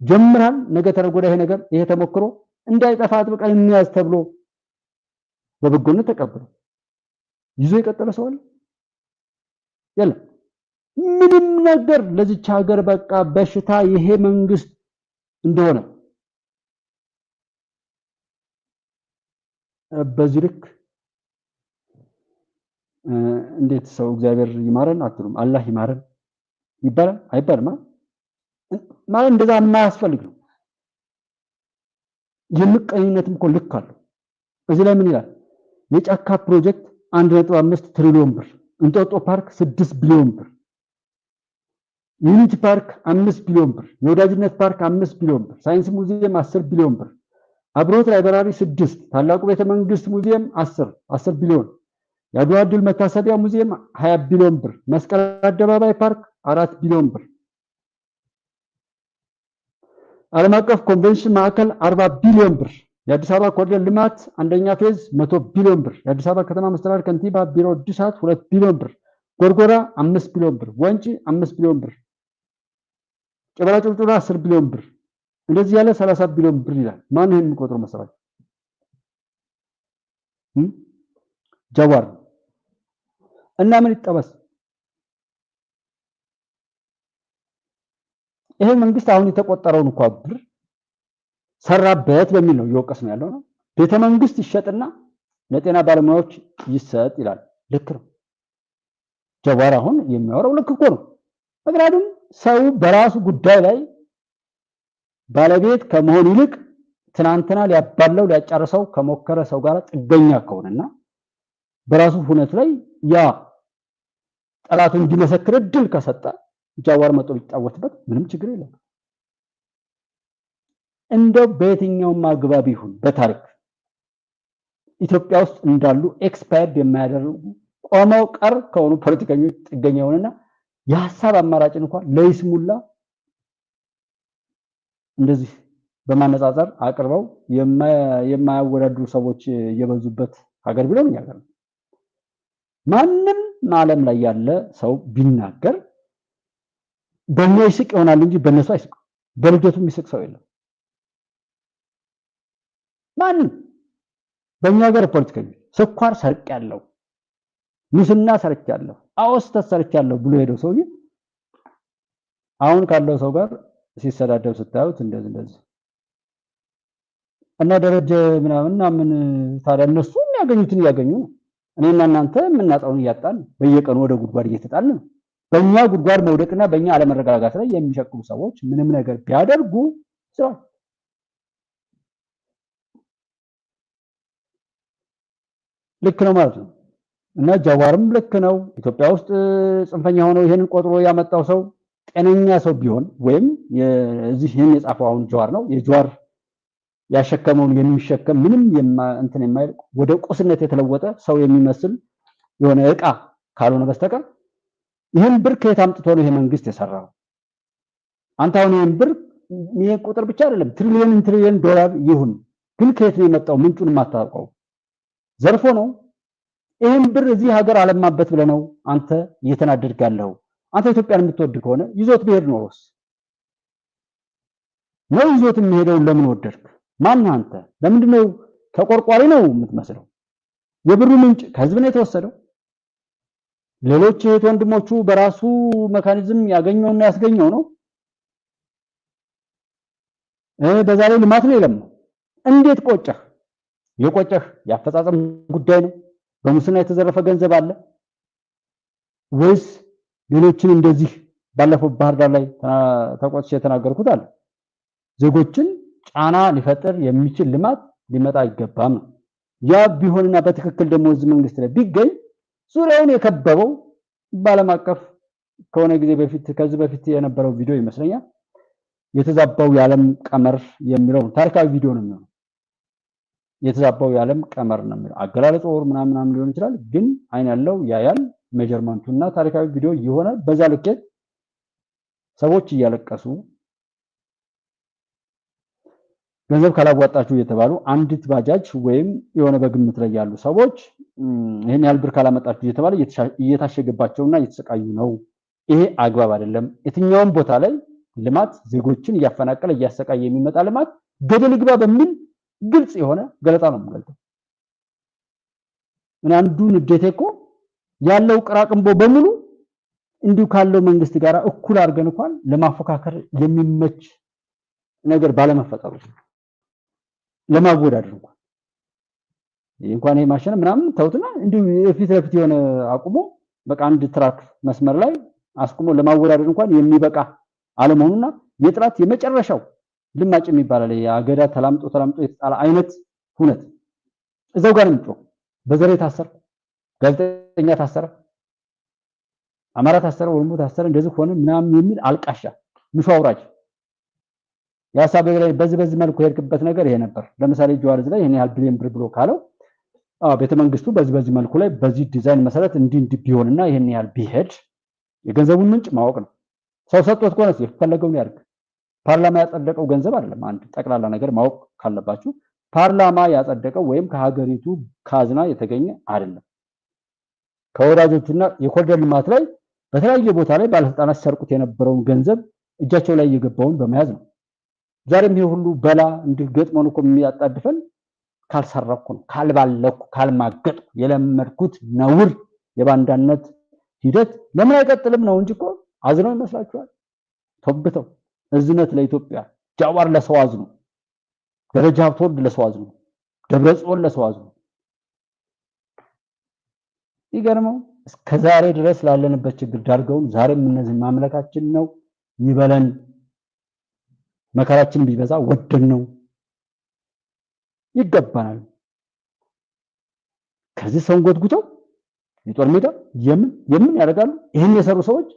ጀምራል ነገ ተረጎዳ ይሄ ነገር ይሄ ተሞክሮ እንዳይጠፋ አጥብቀን እንያዝ ተብሎ በበጎነት ተቀበሉ ይዞ የቀጠለ ሰው አለ የለም ምንም ነገር ለዚች ሀገር በቃ በሽታ ይሄ መንግስት እንደሆነ በዚህ ልክ እንዴት ሰው እግዚአብሔር ይማረን አትሉም አላህ ይማረን ይባላል አይባልም ማለት እንደዛ የማያስፈልግ ነው የምቀኝነትም እኮ ልክ አለው እዚህ ላይ ምን ይላል የጫካ ፕሮጀክት 1.5 ትሪሊዮን ብር እንጦጦ ፓርክ 6 ቢሊዮን ብር ዩኒቲ ፓርክ 5 ቢሊዮን ብር የወዳጅነት ፓርክ 5 ቢሊዮን ብር ሳይንስ ሙዚየም 10 ቢሊዮን ብር አብሮት ላይብራሪ 6 ታላቁ ቤተ መንግስት ሙዚየም 10 ቢሊዮን የአድዋ ድል መታሰቢያ ሙዚየም 20 ቢሊዮን ብር መስቀል አደባባይ ፓርክ 4 ቢሊዮን ብር ዓለም አቀፍ ኮንቬንሽን ማዕከል 40 ቢሊዮን ብር የአዲስ አበባ ኮሪደር ልማት አንደኛ ፌዝ 100 ቢሊዮን ብር የአዲስ አበባ ከተማ መስተዳድር ከንቲባ ቢሮ እድሳት 2 ቢሊዮን ብር ጎርጎራ 5 ቢሊዮን ብር ወንጪ 5 ቢሊዮን ብር ጨበራ ጩርጩራ 10 ቢሊዮን ብር እንደዚህ ያለ 30 ቢሊዮን ብር ይላል ማን ይሄን የሚቆጥረው መሰራች ጃዋር እና ምን ይጠበስ ይሄ መንግስት አሁን የተቆጠረውን እንኳን ብር ሰራበት በሚል ነው እየወቀስ ነው ያለው ቤተ መንግስት ይሸጥና ለጤና ባለሙያዎች ይሰጥ ይላል ልክ ነው ጃዋር አሁን የሚያወራው ልክ እኮ ነው ምክንያቱም ሰው በራሱ ጉዳይ ላይ ባለቤት ከመሆን ይልቅ ትናንትና ሊያባለው ሊያጫርሰው ከሞከረ ሰው ጋር ጥገኛ ከሆነና በራሱ ሁነት ላይ ያ ጠላቱ እንዲመሰክር እድል ከሰጠ ጃዋር መጥቶ ሊጫወትበት ምንም ችግር የለም። እንደው በየትኛውም አግባብ ይሁን በታሪክ ኢትዮጵያ ውስጥ እንዳሉ ኤክስፓየርድ የማያደርጉ ቆመው ቀር ከሆኑ ፖለቲከኞች ጥገኛ ሆነና የሐሳብ አማራጭ እንኳን ለይስሙላ እንደዚህ በማነጻጸር አቅርበው የማያወዳድሩ ሰዎች የበዙበት ሀገር ቢሆን ያገር ማንም ዓለም ላይ ያለ ሰው ቢናገር በእኛ ይስቅ ይሆናል እንጂ በእነሱ አይስቅ። በልደቱ የሚስቅ ሰው የለም። ማንም በእኛ ሀገር ፖለቲከኞች ስኳር ሰርቅ ያለው ሙስና ሰርቅ ያለው አውስተት ሰርቅ ያለው ብሎ ሄደው ሰውዬ አሁን ካለው ሰው ጋር ሲሰዳደብ ስታዩት እንደዚህ እና ደረጀ ምናምንና ምን ታዲያ እነሱ የሚያገኙትን ያገኙ ነው። እኔና እናንተ የምናጣውን እያጣን በየቀኑ ወደ ጉድጓድ እየተጣልን ነው። በእኛ ጉድጓድ መውደቅና በእኛ አለመረጋጋት ላይ የሚሸክሙ ሰዎች ምንም ነገር ቢያደርጉ ስራው ልክ ነው ማለት ነው። እና ጃዋርም ልክ ነው። ኢትዮጵያ ውስጥ ጽንፈኛ ሆነው ይሄንን ቆጥሮ ያመጣው ሰው ጤነኛ ሰው ቢሆን ወይም እዚህ ይሄን የጻፈው አሁን ጃዋር ነው የጃዋር ያሸከመውን የሚሸከም ምንም እንትን የማይል ወደ ቁስነት የተለወጠ ሰው የሚመስል የሆነ ዕቃ ካልሆነ በስተቀር ይሄን ብር ከየት አምጥቶ ነው ይሄ መንግስት የሰራው? አንተ አሁን ይሄን ብር ይሄ ቁጥር ብቻ አይደለም ትሪሊየን ዶላር ይሁን ግን ከየት ነው የመጣው? ምንጩን ማታውቀው ዘርፎ ነው። ይሄን ብር እዚህ ሀገር አለማበት ብለ ነው አንተ እየተናደድጋለሁ። አንተ ኢትዮጵያን የምትወድ ከሆነ ይዞት ቢሄድ ኖሮስ ነው ይዞት የሚሄደው ለምን ወደድክ? ማን አንተ? ለምንድነው ተቆርቋሪ ነው የምትመስለው? የብሩ ምንጭ ከህዝብ ነው የተወሰደው። ሌሎች እህት ወንድሞቹ በራሱ መካኒዝም ያገኘውና ያስገኘው ነው። በዛ ላይ ልማት ነው የለም። እንዴት ቆጨህ? የቆጨህ ያፈጻጸም ጉዳይ ነው? በሙስና የተዘረፈ ገንዘብ አለ ወይስ ሌሎችን እንደዚህ ባለፈው ባህር ዳር ላይ ተቆጥቼ የተናገርኩት አለ ዜጎችን ጫና ሊፈጥር የሚችል ልማት ሊመጣ አይገባም። ያ ቢሆንና በትክክል ደግሞ እዚህ መንግስት ላይ ቢገኝ ዙሪያውን የከበበው ባለም አቀፍ ከሆነ ጊዜ በፊት ከዚህ በፊት የነበረው ቪዲዮ ይመስለኛል የተዛባው የዓለም ቀመር የሚለው ታሪካዊ ቪዲዮ ነው የሚሆነው። የተዛባው የዓለም ቀመር ነው የሚለው አገላለጽ ወር ምናምን ሊሆን ይችላል፣ ግን አይን ያለው ያያል ሜጀርመንቱና ታሪካዊ ቪዲዮ የሆነ በዛ ልኬት ሰዎች እያለቀሱ ገንዘብ ካላዋጣችሁ እየተባሉ አንዲት ባጃጅ ወይም የሆነ በግምት ላይ ያሉ ሰዎች ይሄን ያህል ብር ካላመጣችሁ እየተባለ እየታሸገባቸውና እየተሰቃዩ ነው። ይሄ አግባብ አይደለም። የትኛውም ቦታ ላይ ልማት ዜጎችን እያፈናቀለ እያሰቃየ የሚመጣ ልማት ገደል ይግባ በሚል ግልጽ የሆነ ገለጻ ነው የምገልጠው። እና አንዱ ንዴቴ እኮ ያለው ቅራቅንቦ በሙሉ እንዲሁ ካለው መንግስት ጋር እኩል አድርገን እንኳን ለማፎካከር የሚመች ነገር ባለመፈጠሩ ለማወዳደር እንኳን ይሄ ማሽን ምናምን ተውትና እንዲሁ የፊት ለፊት የሆነ አቁሞ በቃ አንድ ትራክ መስመር ላይ አስቁሞ ለማወዳደር እንኳን የሚበቃ አለመሆኑና የጥራት የመጨረሻው ልማጭ የሚባል ላይ አገዳ ተላምጦ የተጣለ አይነት ሁነት እዛው ጋር ነው። በዘሬ ታሰረ፣ ጋዜጠኛ ታሰረ፣ አማራ ታሰረ፣ ወልሞ ታሰረ፣ እንደዚህ ሆነ ምናምን የሚል አልቃሻ ምሾ አውራጅ ያሳበ ላይ በዚህ መልኩ የሄድክበት ነገር ይሄ ነበር። ለምሳሌ ጃዋር ላይ ይሄን ያህል ቢሊዮን ብር ብሎ ካለው ቤተ መንግስቱ በዚህ መልኩ ላይ በዚህ ዲዛይን መሰረት እንዲህ ቢሆንና ይሄን ያህል ቢሄድ የገንዘቡን ምንጭ ማወቅ ነው። ሰው ሰጥቶት ከሆነ የፈለገውን ያድርግ። ፓርላማ ያጸደቀው ገንዘብ አይደለም። አንድ ጠቅላላ ነገር ማወቅ ካለባችሁ ፓርላማ ያጸደቀው ወይም ከሀገሪቱ ካዝና የተገኘ አይደለም። ከወዳጆቹና የኮሪደር ልማት ላይ በተለያየ ቦታ ላይ ባለስልጣናት ሰርቁት የነበረውን ገንዘብ እጃቸው ላይ እየገባውን በመያዝ ነው። ዛሬም ይሄ ሁሉ በላ እንድገጥመን እኮ የሚያጣድፈን ካልሰረኩ ነው፣ ካልባለኩ፣ ካልማገጥኩ የለመድኩት ነውር የባንዳነት ሂደት ለምን አይቀጥልም ነው እንጂ እኮ አዝነው ይመስላችኋል? ተብተው እዝነት ለኢትዮጵያ ጃዋር ለሰው አዝነው፣ ደረጃ ሀብተወልድ ለሰው አዝነው፣ ደብረጽዮን ለሰው አዝነው ይገርመው እስከዛሬ ድረስ ላለንበት ችግር ዳርገውን ዛሬም እነዚህ ማምለካችን ነው ይበለን። መከራችን ቢበዛ ወደን ነው ይገባናል። ከዚህ ሰውን ጎትጉተው የጦር ሜዳ የምን ያደርጋሉ? ይሄን የሰሩ ሰዎች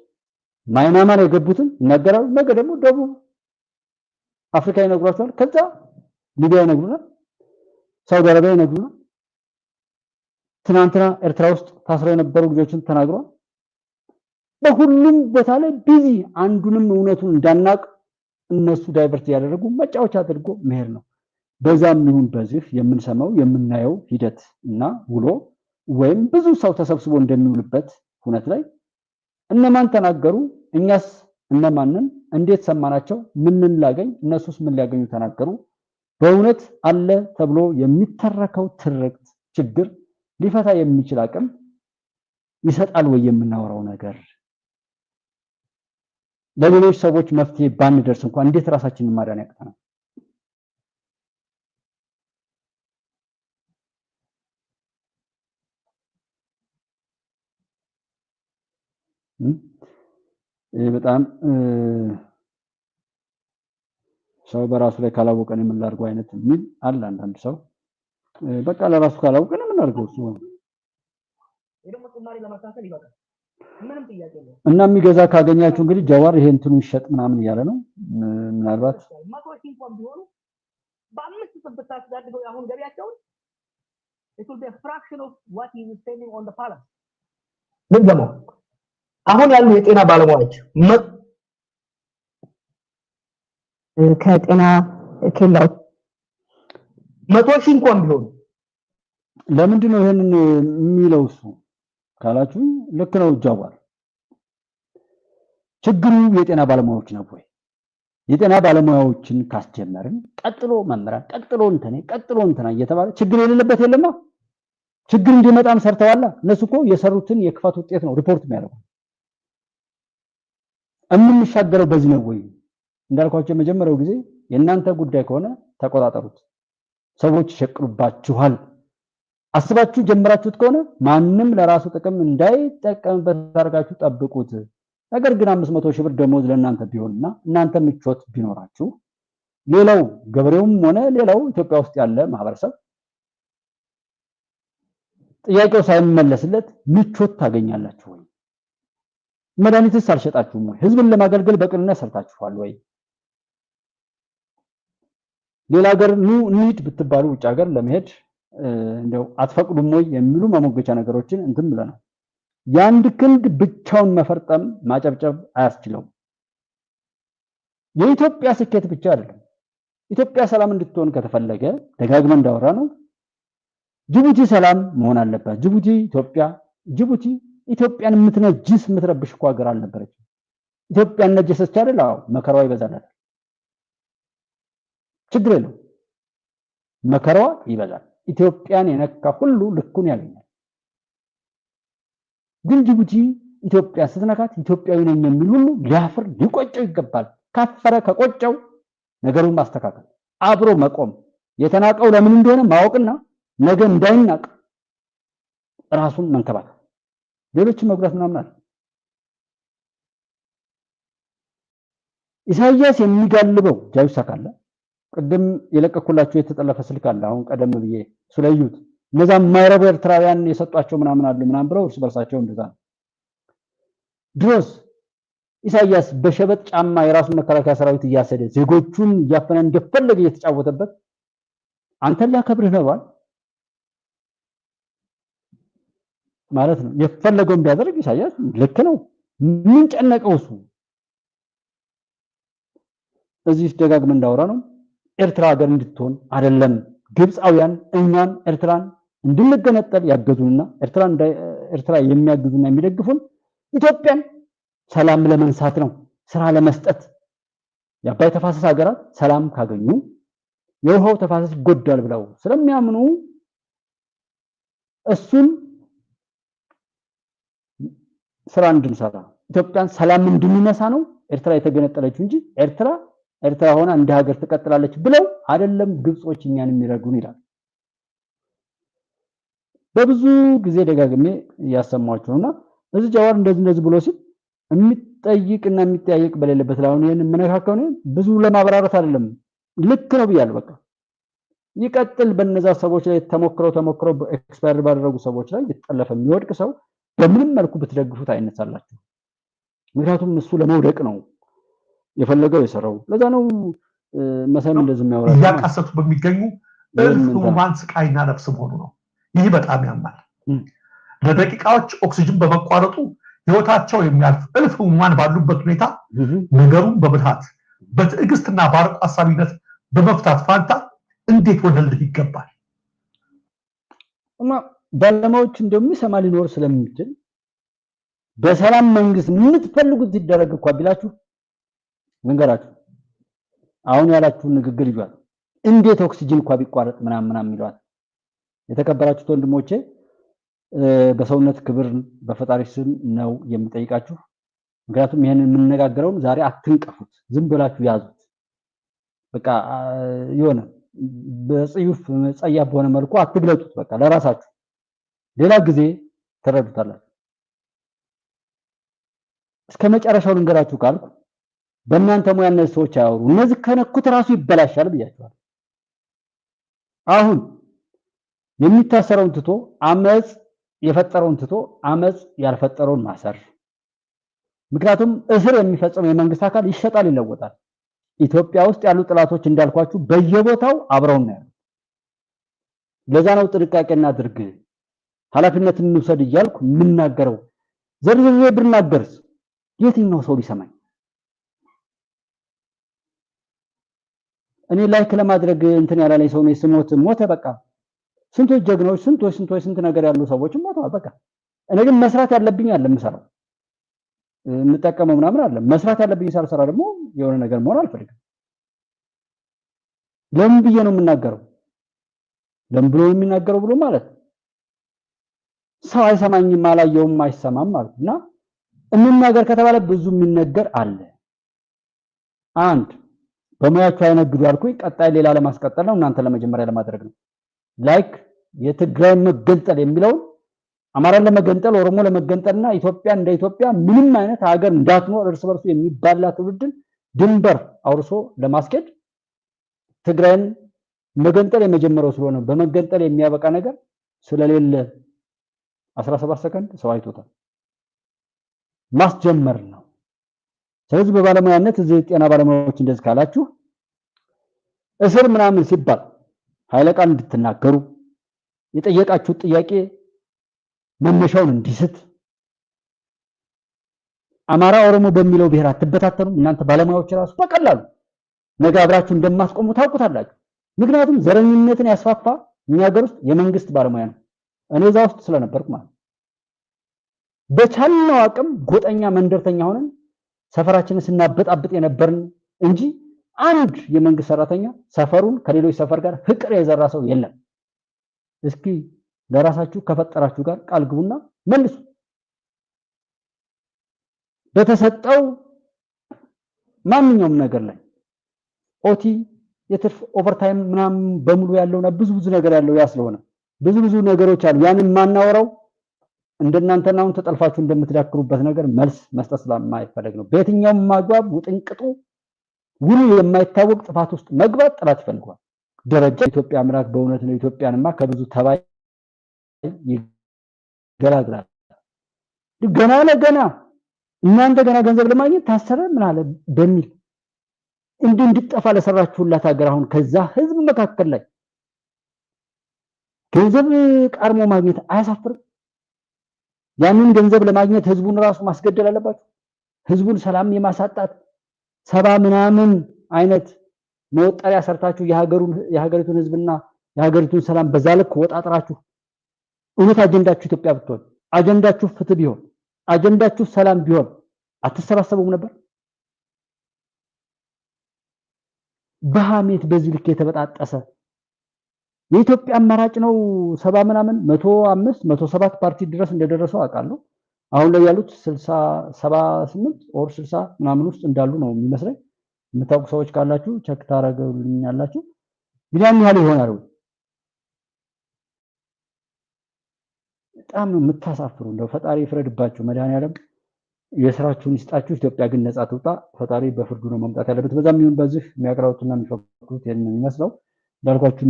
ማይናማር የገቡትን ይናገራሉ። ነገ ደግሞ ደቡብ አፍሪካ ይነግሯቸዋል። ከዛ ሊቢያ ይነግሩናል፣ ሳውዲ አረቢያ ይነግሩናል። ትናንትና ኤርትራ ውስጥ ታስረው የነበሩ ልጆችን ተናግሯል። በሁሉም ቦታ ላይ ቢዚ አንዱንም እውነቱን እንዳናቅ እነሱ ዳይቨርት ያደረጉ መጫወቻ አድርጎ መሄድ ነው። በዛም ይሁን በዚህ የምንሰማው የምናየው ሂደት እና ውሎ ወይም ብዙ ሰው ተሰብስቦ እንደሚውልበት ሁነት ላይ እነማን ተናገሩ? እኛስ እነማንን እንዴት ሰማናቸው? ምን ላገኝ? እነሱስ ምን ሊያገኙ ተናገሩ? በእውነት አለ ተብሎ የሚተረከው ትርክት ችግር ሊፈታ የሚችል አቅም ይሰጣል ወይ? የምናወራው ነገር ለሌሎች ሰዎች መፍትሄ ባንደርስ እንኳን እንዴት ራሳችንን ማዳን ያቅተናል? በጣም ሰው በራሱ ላይ ካላወቀን የምናደርገው አይነት ምን አለ። አንዳንድ ሰው በቃ ለራሱ ካላወቀን የምናደርገው እሱ እና የሚገዛ ካገኛችሁ እንግዲህ ጀዋር ይሄ እንትኑ ይሸጥ ምናምን እያለ ነው። ምናልባት አሁን ያሉ የጤና ባለሙያዎች ከጤና ኬላው 100,000 እንኳን ቢሆኑ ለምንድን ነው ይሄንን የሚለው እሱ ካላችሁ ልክ ነው። ጃዋር ችግሩ የጤና ባለሙያዎች ነው ወይ? የጤና ባለሙያዎችን ካስጀመርን ቀጥሎ መምራት ቀጥሎ እንትና እየተባለ ችግር የሌለበት የለማ። ችግር እንዲመጣም ሰርተዋል። እነሱ እኮ የሰሩትን የክፋት ውጤት ነው ሪፖርት የሚያደርጉት። የምንሻገረው በዚህ ነው ወይ? እንዳልኳቸው የመጀመሪያው ጊዜ የእናንተ ጉዳይ ከሆነ ተቆጣጠሩት። ሰዎች ይሸቅሉባችኋል። አስባችሁ ጀምራችሁት ከሆነ ማንም ለራሱ ጥቅም እንዳይጠቀምበት አድርጋችሁ ጠብቁት። ነገር ግን 500,000 ብር ደሞዝ ለእናንተ ቢሆንና እናንተ ምቾት ቢኖራችሁ ሌላው ገበሬውም ሆነ ሌላው ኢትዮጵያ ውስጥ ያለ ማህበረሰብ ጥያቄው ሳይመለስለት ምቾት ታገኛላችሁ ወይ? መድኃኒትስ አልሸጣችሁም ወይ? ህዝብን ለማገልገል በቅንነት ሰርታችኋል ወይ? ሌላ ሀገር እንሂድ ብትባሉ ውጭ ሀገር ለመሄድ እንደው አትፈቅዱም ወይ የሚሉ መሞገቻ ነገሮችን እንትን ብለናል። የአንድ ክንድ ብቻውን መፈርጠም ማጨብጨብ አያስችለውም። የኢትዮጵያ ስኬት ብቻ አይደለም። ኢትዮጵያ ሰላም እንድትሆን ከተፈለገ ደጋግመን እንዳወራ ነው ጅቡቲ ሰላም መሆን አለባት። ጅቡቲ ኢትዮጵያን የምትነጅስ የምትረብሽ እኮ ሀገር አልነበረችም። ኢትዮጵያን ነጀሰች አይደል? አዎ መከራዋ ይበዛል። ችግር የለው መከራዋ ይበዛል። ኢትዮጵያን የነካ ሁሉ ልኩን ያገኛል። ግን ጅቡቲ ኢትዮጵያ ስትነካት ኢትዮጵያዊ ነኝ የሚል ሁሉ ሊያፍር ሊቆጨው ይገባል። ካፈረ ከቆጨው ነገሩን ማስተካከል፣ አብሮ መቆም፣ የተናቀው ለምን እንደሆነ ማወቅና ነገ እንዳይናቅ ራሱን መንከባከብ፣ ሌሎችን መጉዳት ምናምን አለ። ኢሳያስ የሚጋልበው ጃዊሳ ካለ ቅድም የለቀኩላችሁ የተጠለፈ ስልክ አለ። አሁን ቀደም ብዬ ስለዩት እነዛ ማይረቡ ኤርትራውያን የሰጧቸው ምናምን አሉ ምናምን ብለው እርስ በርሳቸው እንደዛ ነው። ድሮስ ኢሳያስ በሸበጥ ጫማ የራሱን መከላከያ ሰራዊት እያሰደ ዜጎቹን እያፈነ እንደፈለገ እየተጫወተበት አንተን ሊያከብርህ ነው ማለት ነው። የፈለገውን ቢያደርግ ኢሳያስ ልክ ነው። ምን ጨነቀው እሱ? እዚህ ደጋግመን እንዳወራ ነው ኤርትራ ሀገር እንድትሆን አይደለም ግብፃውያን እኛን ኤርትራን እንድንገነጠል ያገዙና ኤርትራ የሚያግዙና የሚደግፉን ኢትዮጵያን ሰላም ለመንሳት ነው፣ ስራ ለመስጠት። የአባይ ተፋሰስ ሀገራት ሰላም ካገኙ የውሃው ተፋሰስ ይጎዳል ብለው ስለሚያምኑ እሱን ስራ እንድንሰራ ኢትዮጵያን ሰላም እንድንነሳ ነው ኤርትራ የተገነጠለችው እንጂ ኤርትራ ሆና እንደ ሀገር ትቀጥላለች ብለው አይደለም ግብጾች እኛን የሚረጉን ይላል። በብዙ ጊዜ ደጋግሜ ያሰማችሁና እዚህ ጃዋር እንደዚህ ብሎ ሲል የሚጠይቅና የሚጠያየቅ በሌለበት ላይ አሁን ይሄን የምነካከው ነው ብዙ ለማብራራት አይደለም ልክ ነው ብያለሁ በቃ ይቀጥል በእነዛ ሰዎች ላይ ተሞክረው ኤክስፓየር ባደረጉ ሰዎች ላይ ይተላለፈ የሚወድቅ ሰው በምንም መልኩ ብትደግፉት አይነሳላችሁ ምክንያቱም እሱ ለመውደቅ ነው የፈለገው የሰራው ለዛ ነው መሰል እንደዚህ የሚያወራው ያቃሰቱ በሚገኙ ህሙማን ስቃይና ነፍስ ሆኖ ነው ይህ በጣም ያማል ለደቂቃዎች ኦክሲጅን በመቋረጡ ህይወታቸው የሚያልፍ እልፍ ህሙማን ባሉበት ሁኔታ ነገሩን በብልሃት በትዕግስትና በአርቆ ሐሳቢነት በመፍታት ፋንታ እንዴት ወደልህ ይገባል እና ባለማዎች እንደሚሰማ ሊኖር ስለሚችል በሰላም መንግስት የምትፈልጉት ይደረግ እኮ ቢላችሁ መንገራችሁ አሁን ያላችሁ ንግግር ይሏል እንዴት ኦክሲጅን እንኳን ቢቋረጥ ምናምን ይሏል የተከበራችሁ ወንድሞቼ በሰውነት ክብር በፈጣሪ ስም ነው የምጠይቃችሁ ምክንያቱም ይሄንን የምንነጋገረው ዛሬ አትንቀፉት ዝም ብላችሁ ያዙት በቃ ይሆነ በጽዩፍ ጸያፍ በሆነ መልኩ አትግለጡት በቃ ለራሳችሁ ሌላ ጊዜ ተረዱታላችሁ እስከመጨረሻው ልንገራችሁ ካልኩ በእናንተ ሙያነት ሰዎች ያወሩ እነዚህ ከነኩት ራሱ ይበላሻል ብያችኋል አሁን የሚታሰረውን ትቶ አመጽ የፈጠረውን ትቶ አመጽ ያልፈጠረውን ማሰር ምክንያቱም እስር የሚፈጸመው የመንግስት አካል ይሸጣል ይለወጣል ኢትዮጵያ ውስጥ ያሉ ጥላቶች እንዳልኳችሁ በየቦታው አብረው ነው ለዛ ነው ጥንቃቄና ድርግ ኃላፊነትን እንውሰድ ይያልኩ ምናገረው ዘርዝሬ ብናገርስ የትኛው ሰው ሊሰማኝ እኔ ላይክ ለማድረግ እንትን ያላለኝ ሰው ነው ስሞት ሞተ በቃ ስንቶች ጀግኖች ስንት ነገር ያሉ ሰዎች ሞተዋል በቃ እኔ ግን መስራት ያለብኝ አለ ምሰራው እንጠቀመው ምናምን አለ መስራት ያለብኝ ሳልሰራ ደግሞ የሆነ ነገር መሆን አልፈልግም ለምን ብዬ ነው የምናገረው ለምን ብሎ የሚናገረው ብሎ ማለት ሰው አይሰማኝም አላየውም አይሰማም ማለትና እንናገር ከተባለ ብዙ የሚነገር አለ አንድ በሙያቸው አይነግዱ አልኩኝ ቀጣይ ሌላ ለማስቀጠል ነው እናንተ ለመጀመሪያ ለማድረግ ነው ላይክ የትግራይ መገንጠል የሚለው አማራን ለመገንጠል ኦሮሞ ለመገንጠልና ኢትዮጵያ እንደ ኢትዮጵያ ምንም አይነት ሀገር እንዳትኖር እርስ በርሱ የሚባላ ትውልድን ድንበር አውርሶ ለማስኬድ ትግራይን መገንጠል የመጀመሪያው ስለሆነ በመገንጠል የሚያበቃ ነገር ስለሌለ 17 ሰከንድ ሰው አይቶታል ማስጀመር ነው ስለዚህ በባለሙያነት እዚህ ጤና ባለሙያዎች እንደዚህ ካላችሁ እስር ምናምን ሲባል ኃይለ ቃል እንድትናገሩ የጠየቃችሁ ጥያቄ መነሻውን እንዲስት አማራ ኦሮሞ በሚለው ብሔር አትበታተኑ እናንተ ባለሙያዎች ራሱ በቀላሉ ነገ አብራችሁ እንደማስቆሙ ታውቁታላችሁ ምክንያቱም ዘረኝነትን ያስፋፋ እኛ ሀገር ውስጥ የመንግስት ባለሙያ ነው እኔ እዛ ውስጥ ስለነበርኩ ማለት በቻልነው አቅም ጎጠኛ መንደርተኛ ሆነን ሰፈራችንን ስናበጣብጥ የነበርን እንጂ አንድ የመንግስት ሰራተኛ ሰፈሩን ከሌሎች ሰፈር ጋር ፍቅር የዘራ ሰው የለም እስኪ ለራሳችሁ ከፈጠራችሁ ጋር ቃል ግቡና መልሱ በተሰጠው ማንኛውም ነገር ላይ ኦቲ የትርፍ ኦቨርታይም ምናምን በሙሉ ያለውና ብዙ ነገር ያለው ያ ስለሆነ ብዙ ነገሮች አሉ ያንን ማናወራው እንደናንተና አሁን ተጠልፋችሁ እንደምትዳክሩበት ነገር መልስ መስጠት ስለማይፈልግ ነው በየትኛውም ማግባብ ውጥንቅጡ ውሉ የማይታወቅ ጥፋት ውስጥ መግባት ጥላት ይፈልጋል ደረጃ ኢትዮጵያ አምላክ በእውነት ነው ኢትዮጵያንማ ከብዙ ተባይ ይገላግላል ገና እናንተ ገና ገንዘብ ለማግኘት ታሰረ ምን አለ በሚል እንድትጠፋ ለሰራችሁላት ሀገር አሁን ከዛ ህዝብ መካከል ላይ ገንዘብ ቀርሞ ማግኘት አያሳፍርም ያንን ገንዘብ ለማግኘት ህዝቡን ራሱ ማስገደል አለባችሁ ህዝቡን ሰላም የማሳጣት ሰባ ምናምን አይነት መወጣሪያ ሰርታችሁ የሀገሪቱን ህዝብና የሀገሪቱን ሰላም በዛልክ ወጣጥራችሁ እውነት አጀንዳችሁ ኢትዮጵያ ብትሆን አጀንዳችሁ ፍትህ ቢሆን አጀንዳችሁ ሰላም ቢሆን አትሰባሰቡም ነበር በሐሜት በዚህ ልክ የተበጣጠሰ የኢትዮጵያ አማራጭ ነው 70 ምናምን 105 107 ፓርቲ ድረስ እንደደረሰው አውቃለሁ አሁን ላይ ያሉት 60 78 ኦር 60 ምናምን ውስጥ እንዳሉ ነው የሚመስለኝ የምታውቁ ሰዎች ካላችሁ ቸክ ታረጋሉኛላችሁ ቢላን ያህል ይሆናል በጣም የምታሳፍሩ እንደው ፈጣሪ ይፍረድባችሁ መድኃኒዓለም የስራችሁን ይስጣችሁ። ኢትዮጵያ ግን ነፃ ትውጣ። ፈጣሪ በፍርዱ ነው መምጣት ያለበት። በዛም ይሁን በዚህ የሚያቀርቡትና የሚፈክሩት ይሄንን የሚመስለው እንዳልኳችሁ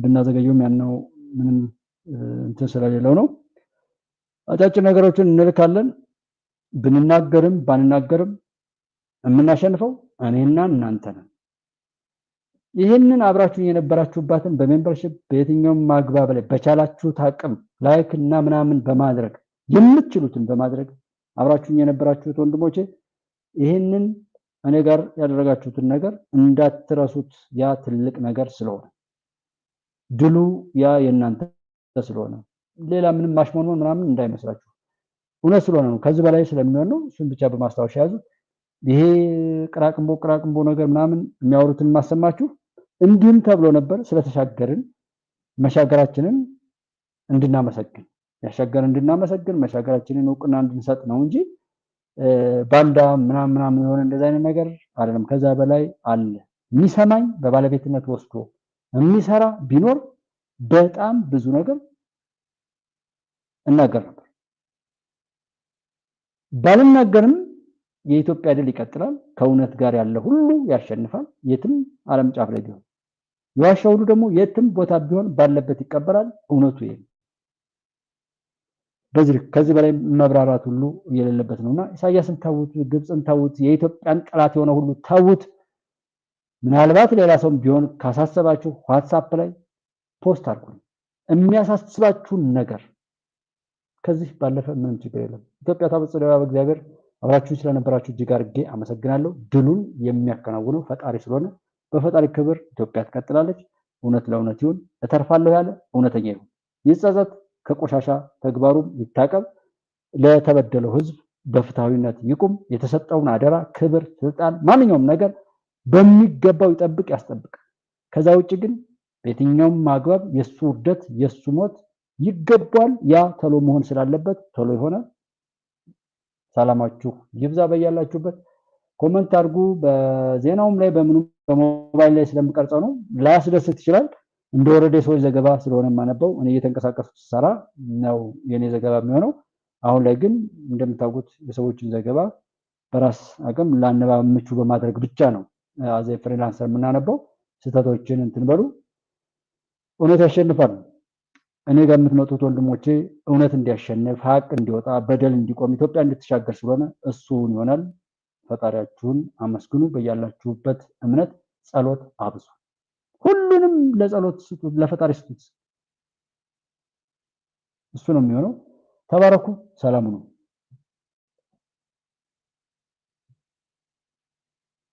ብናዘገየውም ያነው ምንም እንትን ስለሌለው ነው። አጫጭር ነገሮችን እንልካለን። ብንናገርም ባንናገርም የምናሸንፈው እኔና እናንተ ነን። ይህንን አብራችሁን የነበራችሁባትን በሜምበርሺፕ በየትኛውም ማግባብ ላይ በቻላችሁት አቅም ላይክ እና ምናምን በማድረግ የምትችሉትን በማድረግ አብራችሁን የነበራችሁት ወንድሞቼ ይህንን እኔ ጋር ያደረጋችሁትን ነገር እንዳትረሱት። ያ ትልቅ ነገር ስለሆነ ድሉ ያ የእናንተ ስለሆነ ሌላ ምንም ማሽሞንሞን ምናምን እንዳይመስላችሁ እውነት ስለሆነ ነው። ከዚህ በላይ ስለሚሆን ነው። እሱን ብቻ በማስታወሻ ያዙ። ይሄ ቅራቅንቦ ነገር ምናምን የሚያወሩትን ማሰማችሁ እንዲህም ተብሎ ነበር። ስለተሻገርን መሻገራችንን እንድናመሰግን ያሻገርን እንድናመሰግን መሻገራችንን እውቅና እንድንሰጥ ነው እንጂ ባንዳ ምናምን የሆነ እንደዛ አይነት ነገር አይደለም። ከዛ በላይ አለ። የሚሰማኝ በባለቤትነት ወስዶ የሚሰራ ቢኖር በጣም ብዙ ነገር እናገር ነበር። ባልናገርም የኢትዮጵያ ድል ይቀጥላል። ከእውነት ጋር ያለ ሁሉ ያሸንፋል። የትም ዓለም ጫፍ ላይ ቢሆን የዋሻው ሁሉ ደግሞ የትም ቦታ ቢሆን ባለበት ይቀበላል። እውነቱ ይሄ ከዚህ በላይ መብራራት ሁሉ የሌለበት ነውና ኢሳያስን ታውት፣ ግብፅን ታውት፣ የኢትዮጵያን ጠላት የሆነ ሁሉ ታውት። ምናልባት ሌላ ሰው ቢሆን ካሳሰባችሁ ዋትስአፕ ላይ ፖስት አድርጉ የሚያሳስባችሁን ነገር። ከዚህ ባለፈ ምንም ችግር የለም። ኢትዮጵያ ታበጽሕዋ በእግዚአብሔር። አብራችሁ ስለነበራችሁ እጅግ አድርጌ አመሰግናለሁ። ድሉን የሚያከናውነው ፈጣሪ ስለሆነ በፈጣሪ ክብር ኢትዮጵያ ትቀጥላለች። እውነት ለእውነት ይሁን፣ እተርፋለሁ ያለ እውነተኛ ይሁን፣ ይጸጸት፣ ከቆሻሻ ተግባሩም ይታቀብ፣ ለተበደለው ህዝብ በፍትሃዊነት ይቁም፣ የተሰጠውን አደራ፣ ክብር፣ ስልጣን፣ ማንኛውም ነገር በሚገባው ይጠብቅ፣ ያስጠብቅ። ከዛ ውጭ ግን በየትኛውም ማግባብ የሱ ውርደት የሱ ሞት ይገባል። ያ ቶሎ መሆን ስላለበት ቶሎ ይሆናል። ሰላማችሁ ይብዛ በያላችሁበት። ኮሜንት አድርጉ። በዜናውም ላይ በሞባይል ላይ ስለምቀርጸው ነው ላያስደስት ይችላል። እንደወረደ ሰዎች ዘገባ ስለሆነ ማነበው እኔ እየተንቀሳቀስኩ ሰራ ነው የኔ ዘገባ የሚሆነው። አሁን ላይ ግን እንደምታውቁት የሰዎችን ዘገባ በራስ አቅም ለአነባብ ምቹ በማድረግ ብቻ ነው አዘ ፍሪላንሰር የምናነበው። ስህተቶችን እንትን በሉ። እውነት ያሸንፋል። እኔ ጋር የምትመጡት ወንድሞቼ እውነት እንዲያሸንፍ፣ ሀቅ እንዲወጣ፣ በደል እንዲቆም፣ ኢትዮጵያ እንድትሻገር ስለሆነ እሱን ይሆናል። ፈጣሪያችሁን አመስግኑ። በያላችሁበት እምነት ጸሎት አብዙ። ሁሉንም ለጸሎት ስጡት፣ ለፈጣሪ ስጡት። እሱ ነው የሚሆነው። ተባረኩ። ሰላም ነው።